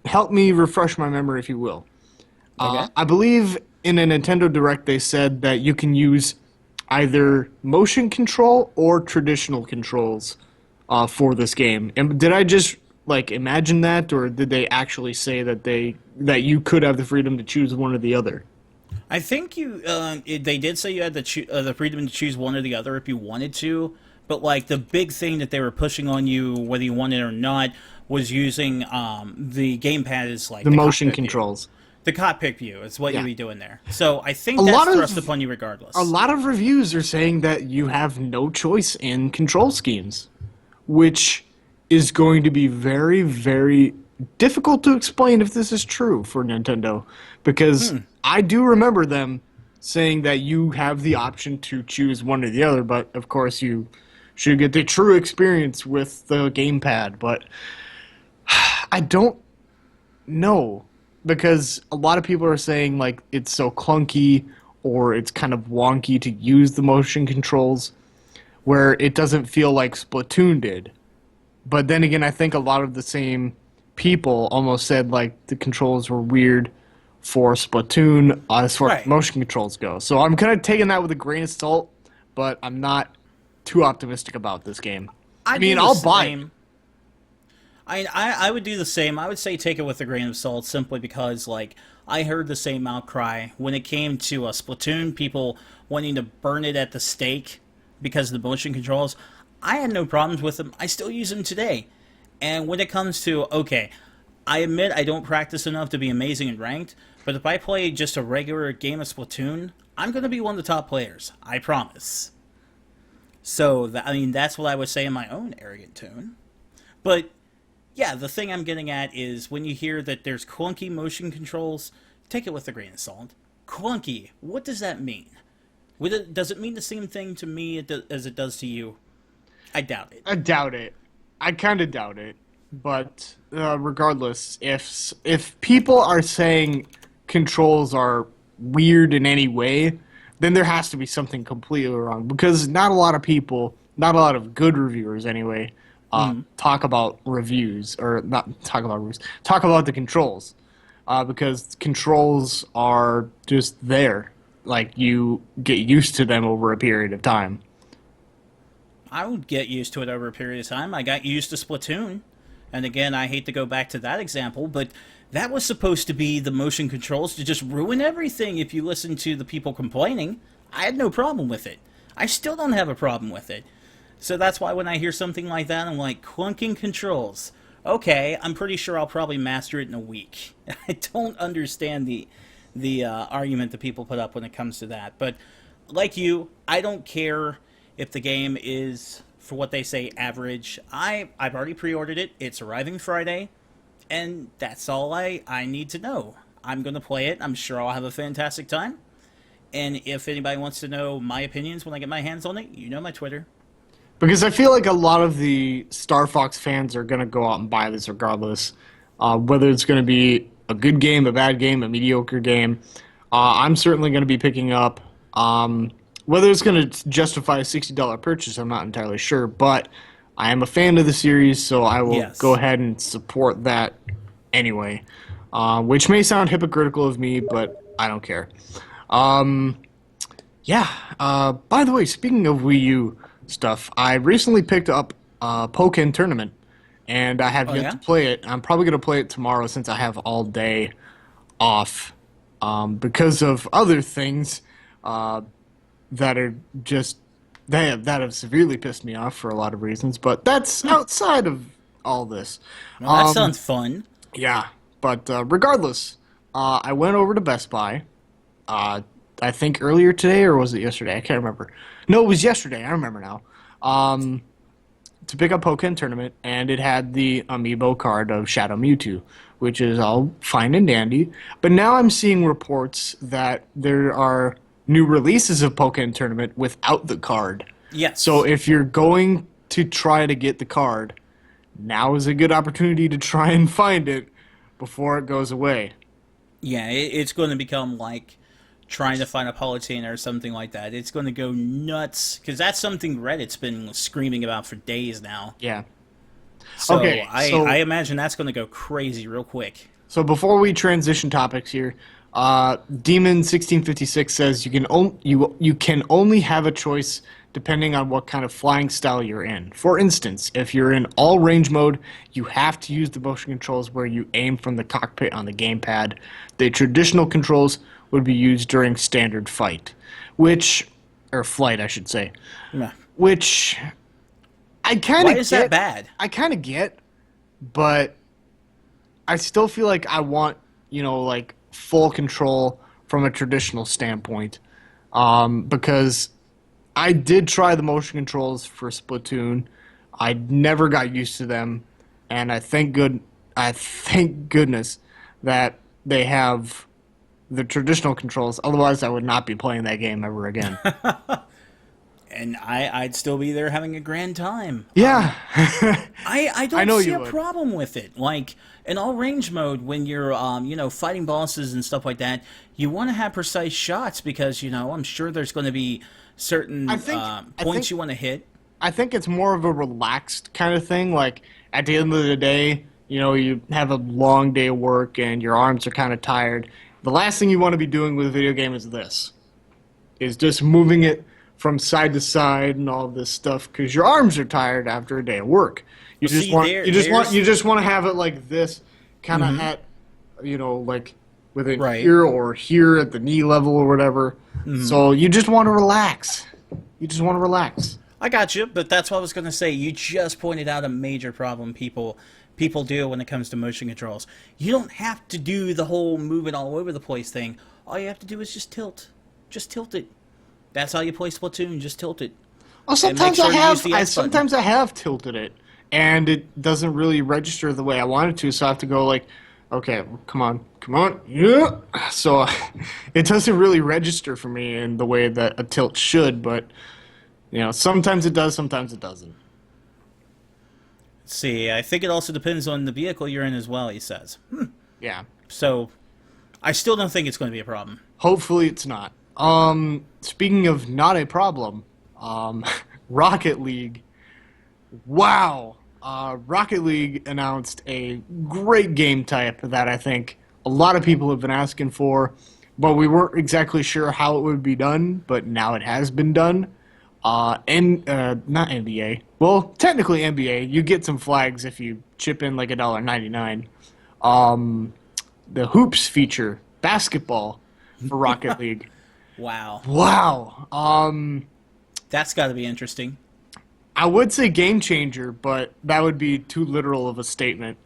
Help me refresh my memory if you will. Okay. I believe in a Nintendo Direct they said that you can use either motion control or traditional controls for this game. And did I just imagine that, or did they actually say that you could have the freedom to choose one or the other? I think they did say you had the freedom to choose one or the other if you wanted to, but the big thing that they were pushing on you, whether you wanted it or not, was using the gamepad as The motion cockpit view. controls. The cockpit view is what Yeah. you'd be doing there. So I think A lot that's of- thrust upon you regardless. A lot of reviews are saying that you have no choice in control schemes, which is going to be very, very difficult to explain if this is true for Nintendo, because I do remember them saying that you have the option to choose one or the other, but of course you should get the true experience with the gamepad. But I don't know because a lot of people are saying like it's so clunky or it's kind of wonky to use the motion controls where it doesn't feel like Splatoon did. But then again, I think a lot of the same people almost said like the controls were weird for Splatoon as far as Right. motion controls go. So I'm kind of taking that with a grain of salt, but I'm not too optimistic about this game. I do mean, the I'll buy it. same. I would do the same. I would say take it with a grain of salt simply because, like, I heard the same outcry when it came to Splatoon, people wanting to burn it at the stake because of the motion controls. I had no problems with them. I still use them today. And when it comes to, okay, I admit I don't practice enough to be amazing in ranked, but if I play just a regular game of Splatoon, I'm going to be one of the top players. I promise. So, I mean, that's what I would say in my own arrogant tone. But yeah, the thing I'm getting at is when you hear that there's clunky motion controls, take it with a grain of salt. Clunky, what does that mean? Does it mean the same thing to me as it does to you? I doubt it. I doubt it. I kind of doubt it. But regardless, if people are saying controls are weird in any way, then there has to be something completely wrong. Because not a lot of people, not a lot of good reviewers anyway, talk about reviews or not talk about reviews. Talk about the controls, because controls are just there. Like you get used to them over a period of time. I would get used to it over a period of time. I got used to Splatoon. And again, I hate to go back to that example, but that was supposed to be the motion controls to just ruin everything if you listen to the people complaining. I had no problem with it. I still don't have a problem with it. So that's why when I hear something like that, I'm like, clunking controls. Okay, I'm pretty sure I'll probably master it in a week. I don't understand the argument that people put up when it comes to that. But like you, I don't care if the game is, for what they say, average. I've already pre-ordered it. It's arriving Friday, and that's all I need to know. I'm going to play it. I'm sure I'll have a fantastic time. And if anybody wants to know my opinions when I get my hands on it, you know my Twitter. Because I feel like a lot of the Star Fox fans are going to go out and buy this regardless. Whether it's going to be a good game, a bad game, a mediocre game. I'm certainly going to be picking up. Whether it's going to justify a $60 purchase, I'm not entirely sure. But I am a fan of the series, so I will Yes. go ahead and support that anyway. Which may sound hypocritical of me, but I don't care. Yeah. By the way, speaking of Wii U stuff, I recently picked up Pokken Tournament, and I have Oh, yet yeah? to play it. I'm probably going to play it tomorrow since I have all day off because of other things that are just that have severely pissed me off for a lot of reasons. But that's outside of all this. Well, that sounds fun. Yeah, but regardless, I went over to Best Buy. I think earlier today, or was it yesterday? I can't remember. No, it was yesterday. I remember now. To pick up Pokken Tournament, and it had the amiibo card of Shadow Mewtwo, which is all fine and dandy. But now I'm seeing reports that there are new releases of Pokken Tournament without the card. Yes. So if you're going to try to get the card, now is a good opportunity to try and find it before it goes away. Yeah, it's going to become like trying to find a Palutena or something like that. It's going to go nuts because that's something Reddit's been screaming about for days now. Yeah. So Okay, so- I imagine that's going to go crazy real quick. So before we transition topics here, Demon 1656 says you can only have a choice depending on what kind of flying style you're in. For instance, if you're in all range mode, you have to use the motion controls where you aim from the cockpit on the gamepad. The traditional controls would be used during standard fight, or flight, I should say, Yeah. which I kind of Why is that bad? I kind of get, but I still feel like I want, like full control from a traditional standpoint, because I did try the motion controls for Splatoon. I never got used to them, and I thank goodness that they have the traditional controls. Otherwise, I would not be playing that game ever again. and I'd still be there having a grand time. Yeah. I I don't know see you a would. problem with it. Like in all range mode, when you're fighting bosses and stuff like that, you want to have precise shots because I'm sure there's going to be I certain think I points think you want to hit. I think it's more of a relaxed kind of thing. Like at the end of the day, you have a long day of work and your arms are kind of tired. The last thing you want to be doing with a video game is this. Is just moving it from side to side and all this stuff because your arms are tired after a day of work. You Well, just see, want there's you just want to have it like this, kind of at like within right. here or here at the knee level or whatever. So you just want to relax. You just want to relax. I got you, but that's what I was going to say. You just pointed out a major problem people do when it comes to motion controls. You don't have to do the whole moving all over the place thing. All you have to do is just tilt. Just tilt it. That's how you play Splatoon. Just tilt it. Well, And make sure you use the X button. sometimes I have tilted it, and it doesn't really register the way I want it to. So I have to go like, okay, come on, yeah. So it doesn't really register for me in the way that a tilt should. But sometimes it does, sometimes it doesn't. See, I think it also depends on the vehicle you're in as well, he says. Yeah. So, I still don't think it's going to be a problem. Hopefully it's not. Speaking of not a problem, Rocket League. Wow. Rocket League announced a great game type that I think a lot of people have been asking for, but we weren't exactly sure how it would be done, but now it has been done. Not NBA. Well, technically NBA. You get some flags if you chip in like $1.99. The hoops feature, basketball for Rocket League. Wow. Wow. That's got to be interesting. I would say game changer, but that would be too literal of a statement.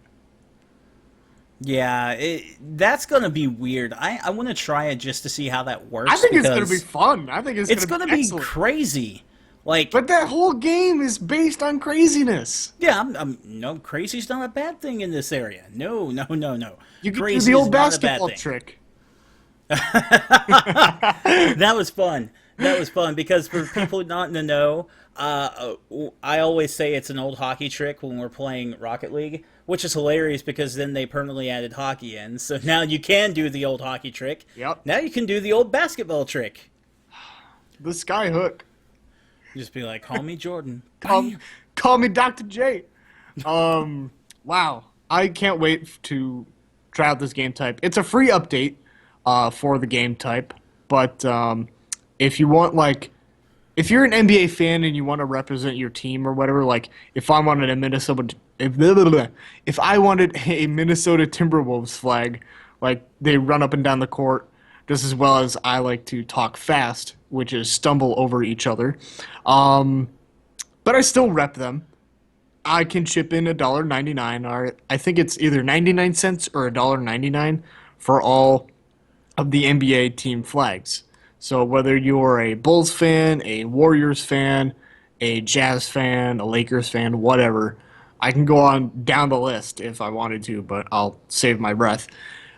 Yeah, that's going to be weird. I want to try it just to see how that works. I think it's going to because be fun. I think It's going to be excellent. crazy. Like, But that whole game is based on craziness. yeah, no, crazy's not a bad thing in this area. No. You can do Crazy the is old not a bad basketball thing. trick. That was fun. That was fun because for people not in the know, I always say it's an old hockey trick when we're playing Rocket League, which is hilarious because then they permanently added hockey in. So now you can do the old hockey trick. Yep. Now you can do the old basketball trick. The sky hook. Just be like, call me Jordan. Call me Dr. J. Wow. I can't wait to try out this game type. It's a free update for the game type, but if you want if you're an NBA fan and you want to represent your team or whatever, like if I wanted a if I wanted a Minnesota Timberwolves flag, like they run up and down the court just as well as I like to talk fast, which is stumble over each other. But I still rep them. I can chip in $1.99, or I think it's either 99 cents or $1.99 for all of the NBA team flags. So whether you're a Bulls fan, a Warriors fan, a Jazz fan, a Lakers fan, whatever, I can go on down the list if I wanted to, but I'll save my breath.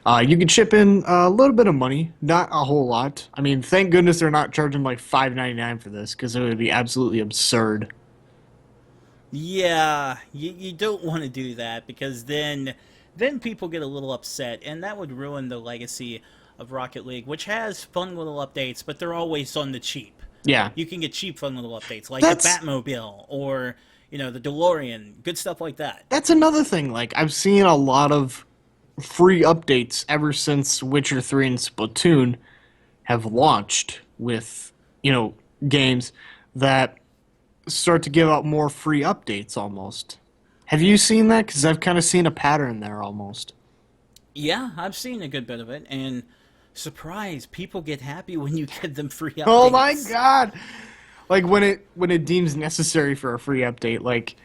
You can chip in a little bit of money, not a whole lot. I mean, thank goodness they're not charging like $5.99 for this, because it would be absolutely absurd. Yeah, you don't want to do that because then people get a little upset, and that would ruin the legacy of Rocket League, which has fun little updates, but they're always on the cheap. Yeah. You can get cheap fun little updates like That's- the Batmobile or the DeLorean, good stuff like that. That's another thing. Like, I've seen a lot of free updates ever since Witcher 3 and Splatoon have launched with, games that start to give out more free updates almost. Have you seen that? Because I've kind of seen a pattern there almost. Yeah, I've seen a good bit of it, and surprise, people get happy when you get them free updates. Oh my god! Like when it deems necessary for a free update, like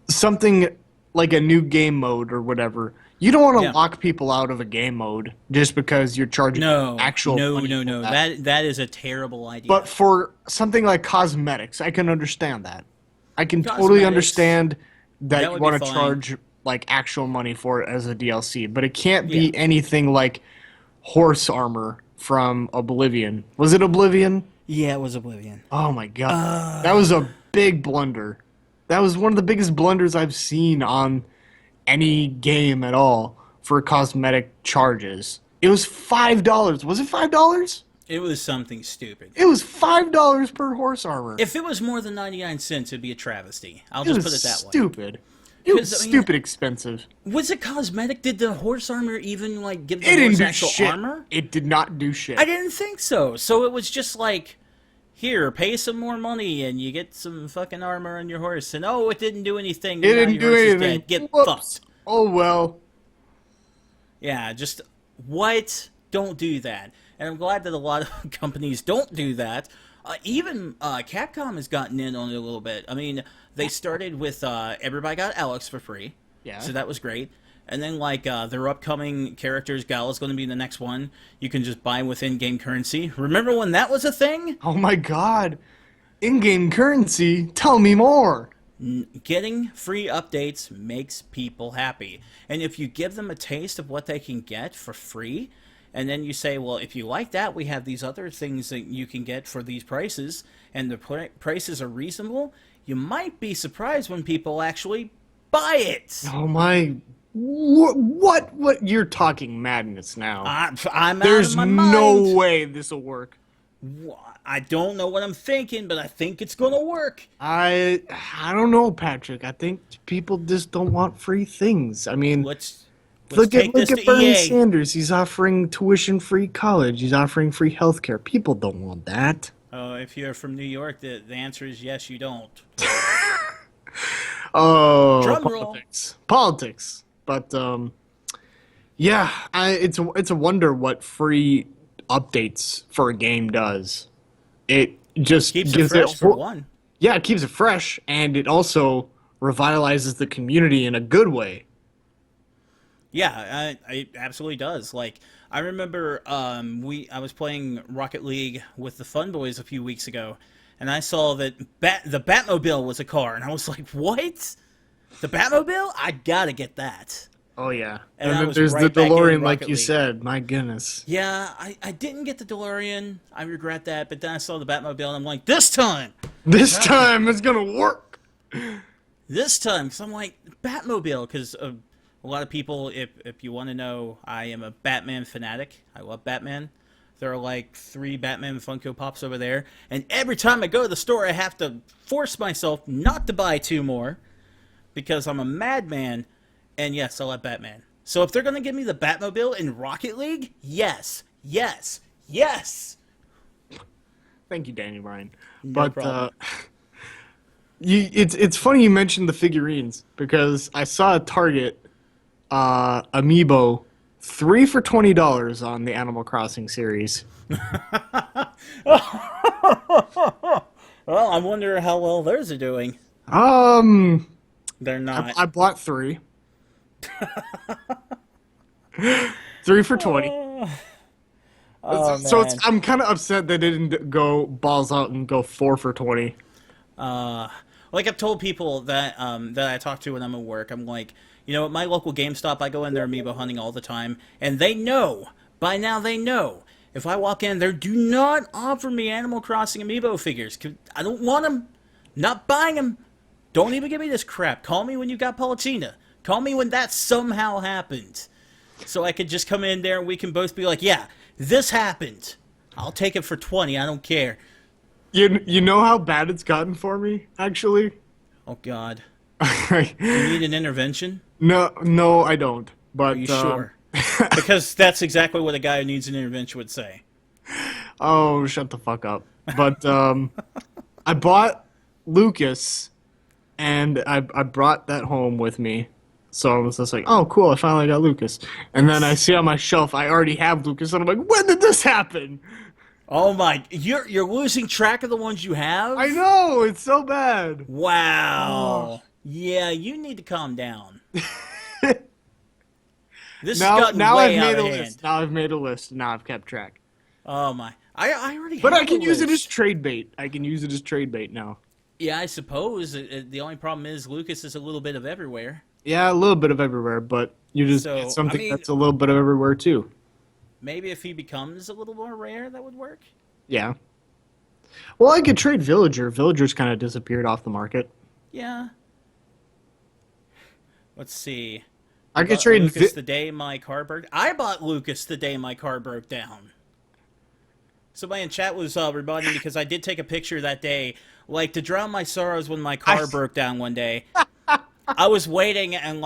something like a new game mode or whatever. You don't want to Yeah. lock people out of a game mode just because you're charging No, actual money for no. that. That is a terrible idea. But for something like cosmetics, I can understand that. I can totally Cosmetics, understand that that you would want be to fine. charge like actual money for it as a DLC, but it can't be Yeah. anything like horse armor from Oblivion. Was it Oblivion? Yeah, it was Oblivion. Oh my god. That was a big blunder. That was one of the biggest blunders I've seen on any game at all for cosmetic charges. It was $5. Was it $5? It was something stupid. It was $5 per horse armor. If it was more than 99 cents, it'd be a travesty. I'll It just was put it that way. stupid. It was 'Cause, I mean, stupid expensive. Was it cosmetic? Did the horse armor even like give the It didn't horse do actual shit. armor? It did not do shit. I didn't think so. So it was just like, here, pay some more money and you get some fucking armor on your horse. And oh, it didn't do anything. It now didn't your do horse is anything. dead. Get Whoops. fucked. Oh well. Yeah, just what? Don't do that. And I'm glad that a lot of companies don't do that. Even Capcom has gotten in on it a little bit. I mean, they started with everybody got Alex for free. Yeah. So that was great. And then, like, their upcoming characters, Gala's going to be the next one. You can just buy with in-game currency. Remember when that was a thing? Oh my god. In-game currency? Tell me more. Getting free updates makes people happy. And if you give them a taste of what they can get for free, and then you say, well, if you like that, we have these other things that you can get for these prices, and the prices are reasonable, you might be surprised when people actually buy it. Oh my. What? You're talking madness now. I'm There's out of my no mind. way this will work. I don't know what I'm thinking, but I think it's gonna work. I don't know, Patrick. I think people just don't want free things. I mean, Let's look take at this to Bernie EA. Sanders. He's offering tuition-free college. He's offering free healthcare. People don't want that. If you're from New York, the answer is yes, you don't. Oh, Drum roll. politics. But yeah, it's a wonder what free updates for a game does. It just Keeps it gives fresh for one. Yeah, it keeps it fresh, and it also revitalizes the community in a good way. Yeah, it absolutely does. Like I remember, I was playing Rocket League with the Fun Boys a few weeks ago, and I saw that the Batmobile was a car, and I was like, "What? The Batmobile? I gotta get that." Oh yeah, And and I then was there's right the back in DeLorean, like Rocket you League. said. My goodness. Yeah, I didn't get the DeLorean. I regret that. But then I saw the Batmobile, and I'm like, this time, This time it's gonna work. because I'm like Batmobile, because a lot of people, if you want to know, I am a Batman fanatic. I love Batman. There are like 3 Batman Funko Pops over there, and every time I go to the store, I have to force myself not to buy 2 more because I'm a madman. And yes, I love Batman. So if they're gonna give me the Batmobile in Rocket League, yes, yes, yes. Thank you, Danny Bryan. No But problem. it's funny you mentioned the figurines because I saw a Target amiibo 3 for $20 on the Animal Crossing series. Well, I wonder how well theirs are doing. They're not. I bought 3. 3 for 20. Oh, So man. I'm kind of upset they didn't go balls out and go 4 for 20. Like I've told people that that I talk to when I'm at work, I'm like, you know, at my local GameStop, I go in there amiibo hunting all the time, and they know by now. They know if I walk in there, do not offer me Animal Crossing amiibo figures. 'Cause I don't want them. Not buying them. Don't even give me this crap. Call me when you got Palutena. Call me when that somehow happened, so I could just come in there and we can both be like, yeah, this happened. I'll take it for 20. I don't care. You know how bad it's gotten for me, actually? Oh God, you need an intervention. No, I don't. But Are you sure? Because that's exactly what a guy who needs an intervention would say. Oh, shut the fuck up. But I bought Lucas, and I brought that home with me. So I was just like, oh, cool, I finally got Lucas. And then I see on my shelf, I already have Lucas, and I'm like, when did this happen? Oh my! You're losing track of the ones you have. I know, it's so bad. Wow. Yeah, you need to calm down. This has Now, gotten now I've way out made a of list. hand. Now I've made a list. Now I've kept track. Oh my! I already. But have I can a use it as list. trade bait. I can use it as trade bait now. Yeah, I suppose. The only problem is Lucas is a little bit of everywhere. Yeah, a little bit of everywhere, but you just So, get something I mean- that's a little bit of everywhere too. Maybe if he becomes a little more rare, that would work. Yeah. Well, I could trade Villager. Villager's kind of disappeared off the market. Yeah. Let's see. I You could bought trade. Lucas the day my car broke. I bought Lucas the day my car broke down. Somebody in chat was reminding me because I did take a picture that day, like to drown my sorrows when my car broke down one day. I was waiting and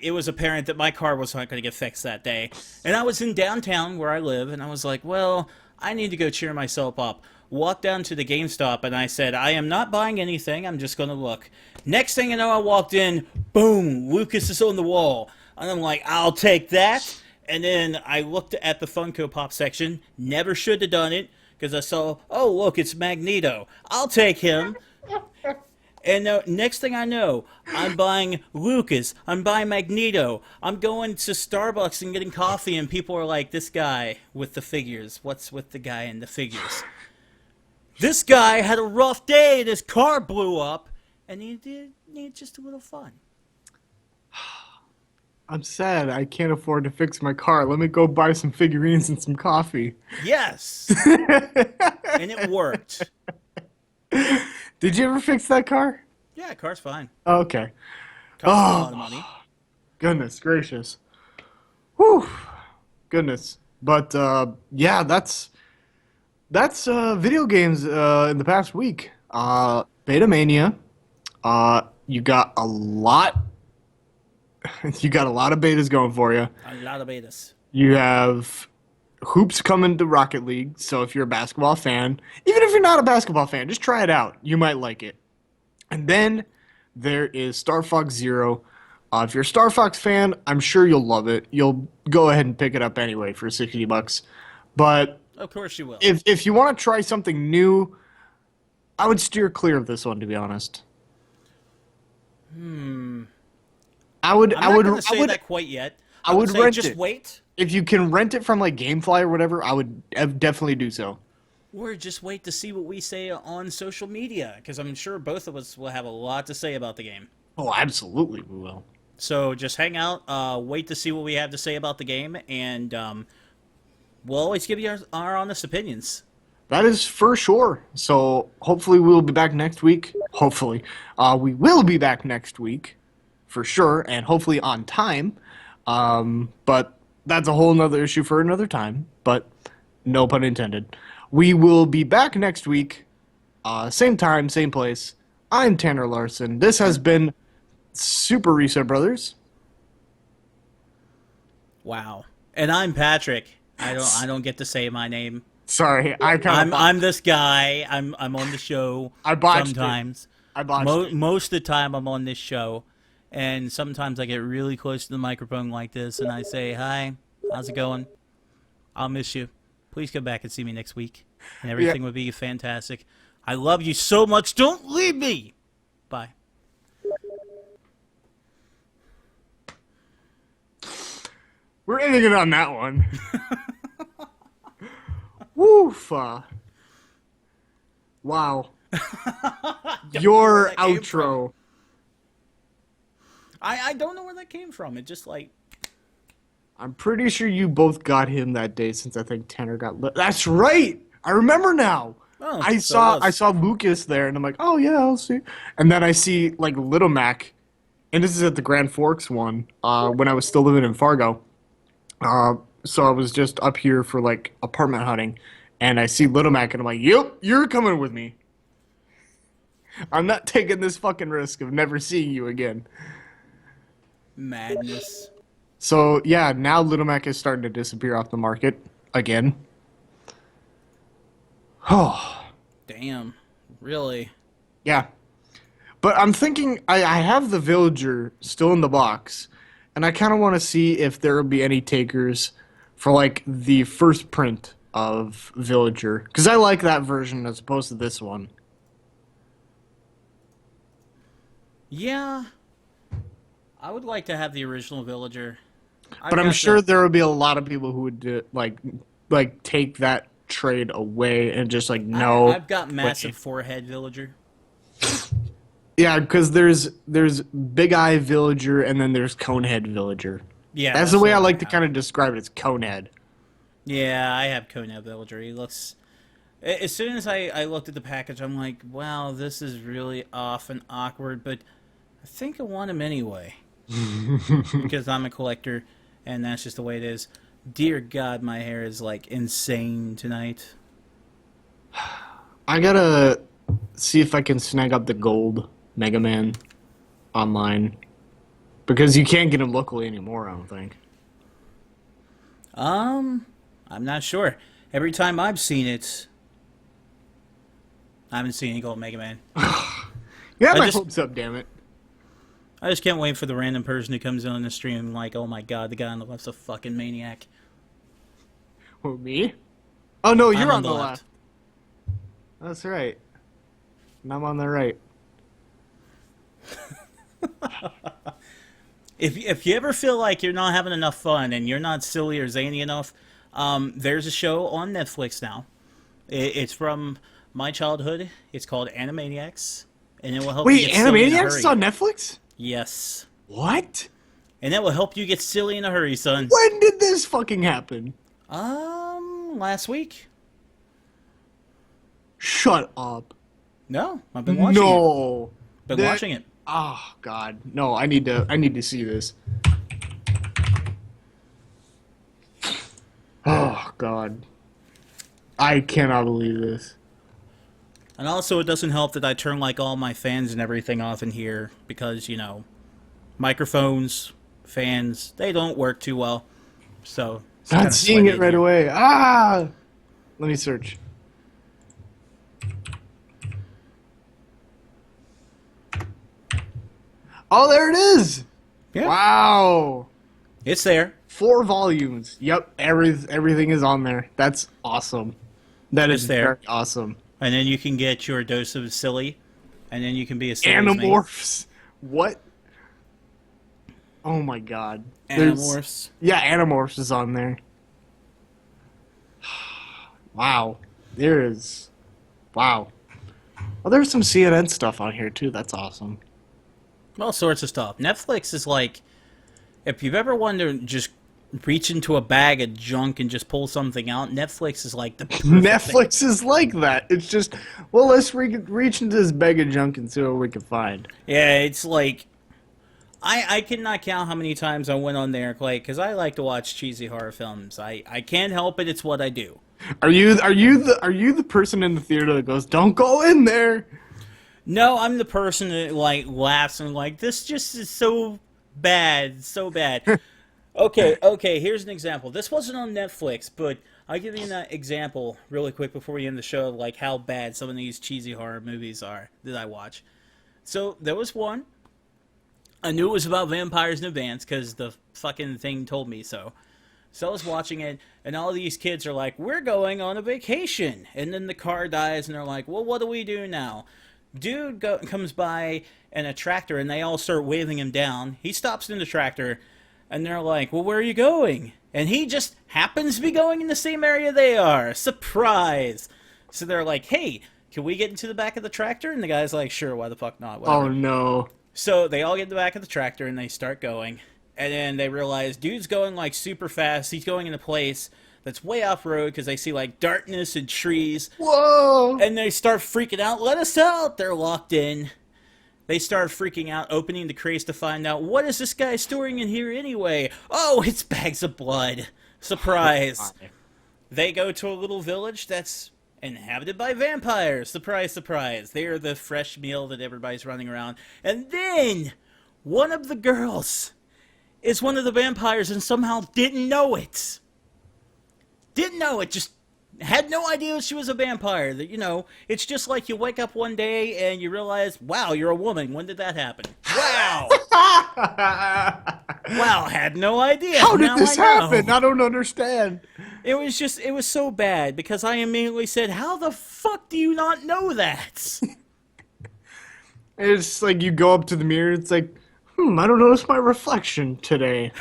it was apparent that my car was not going to get fixed that day. And I was in downtown where I live and I was like, well, I need to go cheer myself up. Walked down to the GameStop and I said, I am not buying anything. I'm just going to look. Next thing you know, I walked in, boom, Lucas is on the wall. And I'm like, I'll take that. And then I looked at the Funko Pop section. Never should have done it because I saw, oh, look, it's Magneto. I'll take him. And next thing I know, I'm buying Lucas. I'm buying Magneto. I'm going to Starbucks and getting coffee, and people are like, this guy with the figures. What's with the guy and the figures? This guy had a rough day and his car blew up, and he needed just a little fun. I'm sad. I can't afford to fix my car. Let me go buy some figurines and some coffee. Yes! And it worked. Did you ever fix that car? Yeah, car's fine. Okay. Costs a lot of money. Goodness gracious. Whew. Goodness. But yeah, that's video games in the past week. Beta Mania. You got a lot. You got a lot of betas going for you. A lot of betas. You have hoops coming to Rocket League. So if you're a basketball fan, even if you're not a basketball fan, just try it out. You might like it. And then there is Star Fox Zero. If you're a Star Fox fan, I'm sure you'll love it. You'll go ahead and pick it up anyway for $60. But Of course you will. if you want to try something new, I would steer clear of this one, to be honest. I would I'm not going to say I would that quite yet. I would say rent just it. wait. If you can rent it from like GameFly or whatever, I would definitely do so. Or just wait to see what we say on social media, because I'm sure both of us will have a lot to say about the game. Oh, absolutely, we will. So just hang out, wait to see what we have to say about the game, and we'll always give you our honest opinions. That is for sure. So hopefully we'll be back next week. Hopefully, we will be back next week, for sure, and hopefully on time. But that's a whole nother issue for another time. But no pun intended. We will be back next week, same time, same place. I'm Tanner Larson. This has been Super Reset Brothers. Wow. And I'm Patrick. I don't get to say my name. Sorry, I kind of I'm this guy. I'm on the show. I botched it. sometimes. I botched it. Most of the time I'm on this show, and sometimes I get really close to the microphone like this, and I say, "Hi, how's it going? I'll miss you. Please come back and see me next week, and everything would be fantastic. I love you so much. Don't leave me. Bye." We're ending it on that one. Woof. Wow. Your that came outro. I don't know where that came from. It just like I'm pretty sure you both got him that day since I think Tanner got That's right. I remember now. Oh, I so it was. saw Lucas there and I'm like, "Oh yeah, I'll see." And then I see like Little Mac, and this is at the Grand Forks one, when I was still living in Fargo. So I was just up here for like apartment hunting, and I see Little Mac and I'm like, "Yep, you're coming with me. I'm not taking this fucking risk of never seeing you again." madness. So yeah, now Little Mac is starting to disappear off the market again. Oh, Damn. Really? yeah. But I'm thinking I have the Villager still in the box, and I kind of want to see if there will be any takers for like the first print of Villager, because I like that version as opposed to this one. Yeah. I would like to have the original Villager. But I'm sure there will be a lot of people who would do, like take that trade away and just like no. I've got massive forehead Villager. Yeah, because there's Big Eye Villager and then there's Conehead Villager. Yeah, That's the way I what like to have. kind of describe it. It's Conehead. Yeah, I have Conehead Villager. He looks As soon as I looked at the package, I'm like, wow, this is really off and awkward, but I think I want them anyway. Because I'm a collector, and that's just the way it is. Dear God, my hair is like insane tonight. I gotta see if I can snag up the gold Mega Man online because you can't get them locally anymore. I don't think. I'm not sure. Every time I've seen it, I haven't seen any Gold Mega Man. You have I my just- hopes up, damn it. I just can't wait for the random person who comes in on the stream like, oh my God, the guy on the left's a fucking maniac. Who, me? Oh no, I'm you're on the left. That's right. And I'm on the right. If you ever feel like you're not having enough fun and you're not silly or zany enough, there's a show on Netflix now. It's from my childhood. It's called Animaniacs, and it will help you Wait, get silly in a Animaniacs hurry. is on Netflix? Yes, What? and that will help you get silly in a hurry, son. When did this fucking happen? Last week? Shut up. No, I've been watching it. No. Been That- watching it. Oh God, no! I need to see this. Oh God, I cannot believe this. And also, it doesn't help that I turn like all my fans and everything off in here because microphones, fans, they don't work too well. So it's kinda Not seeing sweaty it in right here. away. Ah! Let me search. Oh, there it is! Yeah, Wow! it's there. 4 volumes. Yep, everything is on there. That's awesome. That It's is there. very awesome. And then you can get your dose of silly, and then you can be a silly as me. Animorphs. What? Oh my God. There's- Animorphs. Yeah, Animorphs is on there. Wow. There is. Wow. Well, there's some CNN stuff on here too. That's awesome. All sorts of stuff. Netflix is like, if you've ever wanted to just reach into a bag of junk and just pull something out, Netflix is like the perfect thing. Netflix is like that. It's just, well, let's reach into this bag of junk and see what we can find. Yeah, it's like, I cannot count how many times I went on there, Clay, because I like to watch cheesy horror films. I can't help it. It's what I do. Are you the person in the theater that goes, "Don't go in there"? No, I'm the person that like laughs and like, this just is so bad, so bad. Okay, here's an example. This wasn't on Netflix, but I'll give you an example really quick before we end the show of like how bad some of these cheesy horror movies are that I watch. So there was one. I knew it was about vampires in advance because the fucking thing told me so. So I was watching it, and all these kids are like, we're going on a vacation. And then the car dies, and they're like, well, what do we do now? Dude comes by in a tractor, and they all start waving him down. He stops in the tractor, and they're like, well, where are you going? And he just happens to be going in the same area they are. Surprise! So they're like, hey, can we get into the back of the tractor? And the guy's like, sure, why the fuck not? Whatever. Oh no. So they all get in the back of the tractor and they start going. And then they realize dude's going like super fast. He's going in a place that's way off road because they see like darkness and trees. Whoa. And they start freaking out. Let us out! They're locked in. They start freaking out, opening the crates to find out what is this guy storing in here anyway? Oh, it's bags of blood. Surprise. They go to a little village that's inhabited by vampires. Surprise, surprise. They are the fresh meal that everybody's running around. And then one of the girls is one of the vampires and somehow didn't know it. Didn't know it. Just had no idea she was a vampire. That it's just like you wake up one day and you realize, wow, you're a woman. When did that happen? Wow. Wow, had no idea. How did Now this I know. happen? I don't understand. It was so bad because I immediately said, how the fuck do you not know that? It's like you go up to the mirror. It's like, I don't notice my reflection today.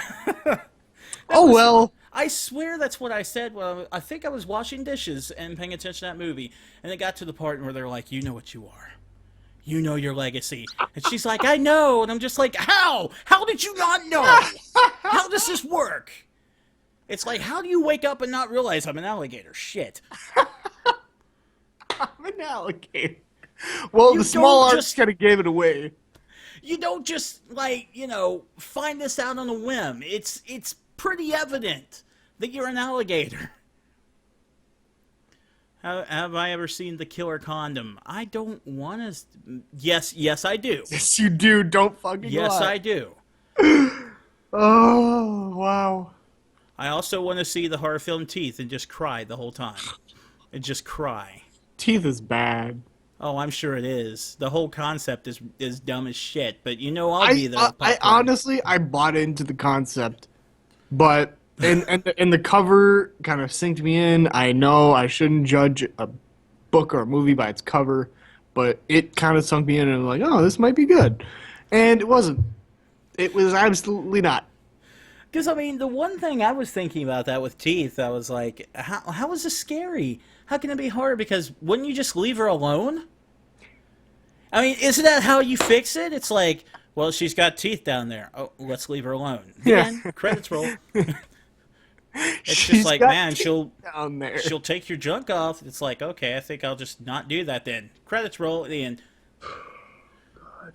Oh well. I swear that's what I said. Well, I think I was washing dishes and paying attention to that movie, and it got to the part where they're like, you know what you are. You know your legacy. And she's like, I know. And I'm just like, how? How did you not know? How does this work? It's like, how do you wake up and not realize I'm an alligator? Shit. I'm an alligator. Well, You the small don't arts just- kind of gave it away. You don't just find this out on a whim. It's pretty evident that you're an alligator. Have I ever seen The Killer Condom? I don't want to. Yes, I do. Yes, you do. Don't fucking Yes, lie. I do. Oh, wow. I also want to see the horror film Teeth and just cry the whole time. And just cry. Teeth is bad. Oh, I'm sure it is. The whole concept is dumb as shit, but I'll be there. with I popcorn. honestly, I bought into the concept, but and the cover kind of synced me in. I know I shouldn't judge a book or a movie by its cover, but it kind of sunk me in and I'm like, oh, this might be good, and it wasn't. It was absolutely not. Because, the one thing I was thinking about that with Teeth, I was like, how is this scary? How can it be horror? Because wouldn't you just leave her alone? Isn't that how you fix it? It's like, well, she's got teeth down there. Oh, let's leave her alone. Yeah. Again, credits roll. It's She's just like, got man, teeth down there. she'll take your junk off. It's like, okay, I think I'll just not do that then. Credits roll at the end.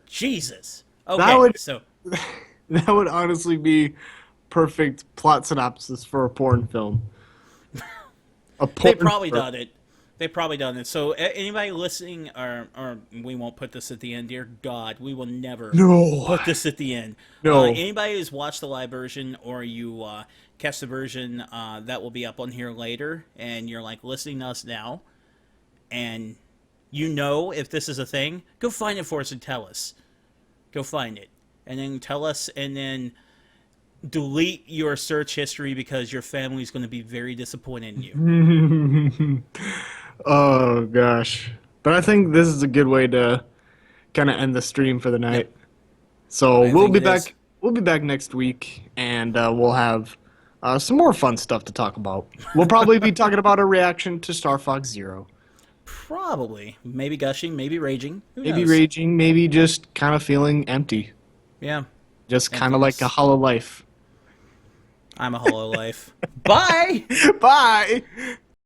Jesus. Okay, would- so That would honestly be perfect plot synopsis for a porn film. A porn they've probably film. done it. They've probably done it. So anybody listening, or we won't put this at the end, dear God, we will never No. put this at the end. No. Anybody who's watched the live version or you catch the version that will be up on here later, and you're like listening to us now, and if this is a thing, go find it for us and tell us. Go find it. And then tell us, and then delete your search history because your family's going to be very disappointed in you. Oh gosh. But I think this is a good way to kind of end the stream for the night. So I we'll think be it back. is. We'll be back next week, and we'll have some more fun stuff to talk about. We'll probably be talking about a reaction to Star Fox Zero. Probably. Maybe gushing, maybe raging. Who Maybe knows? raging, maybe just kind of feeling empty, Yeah. just kind of like a hollow life. I'm a hollow life. Bye! Bye.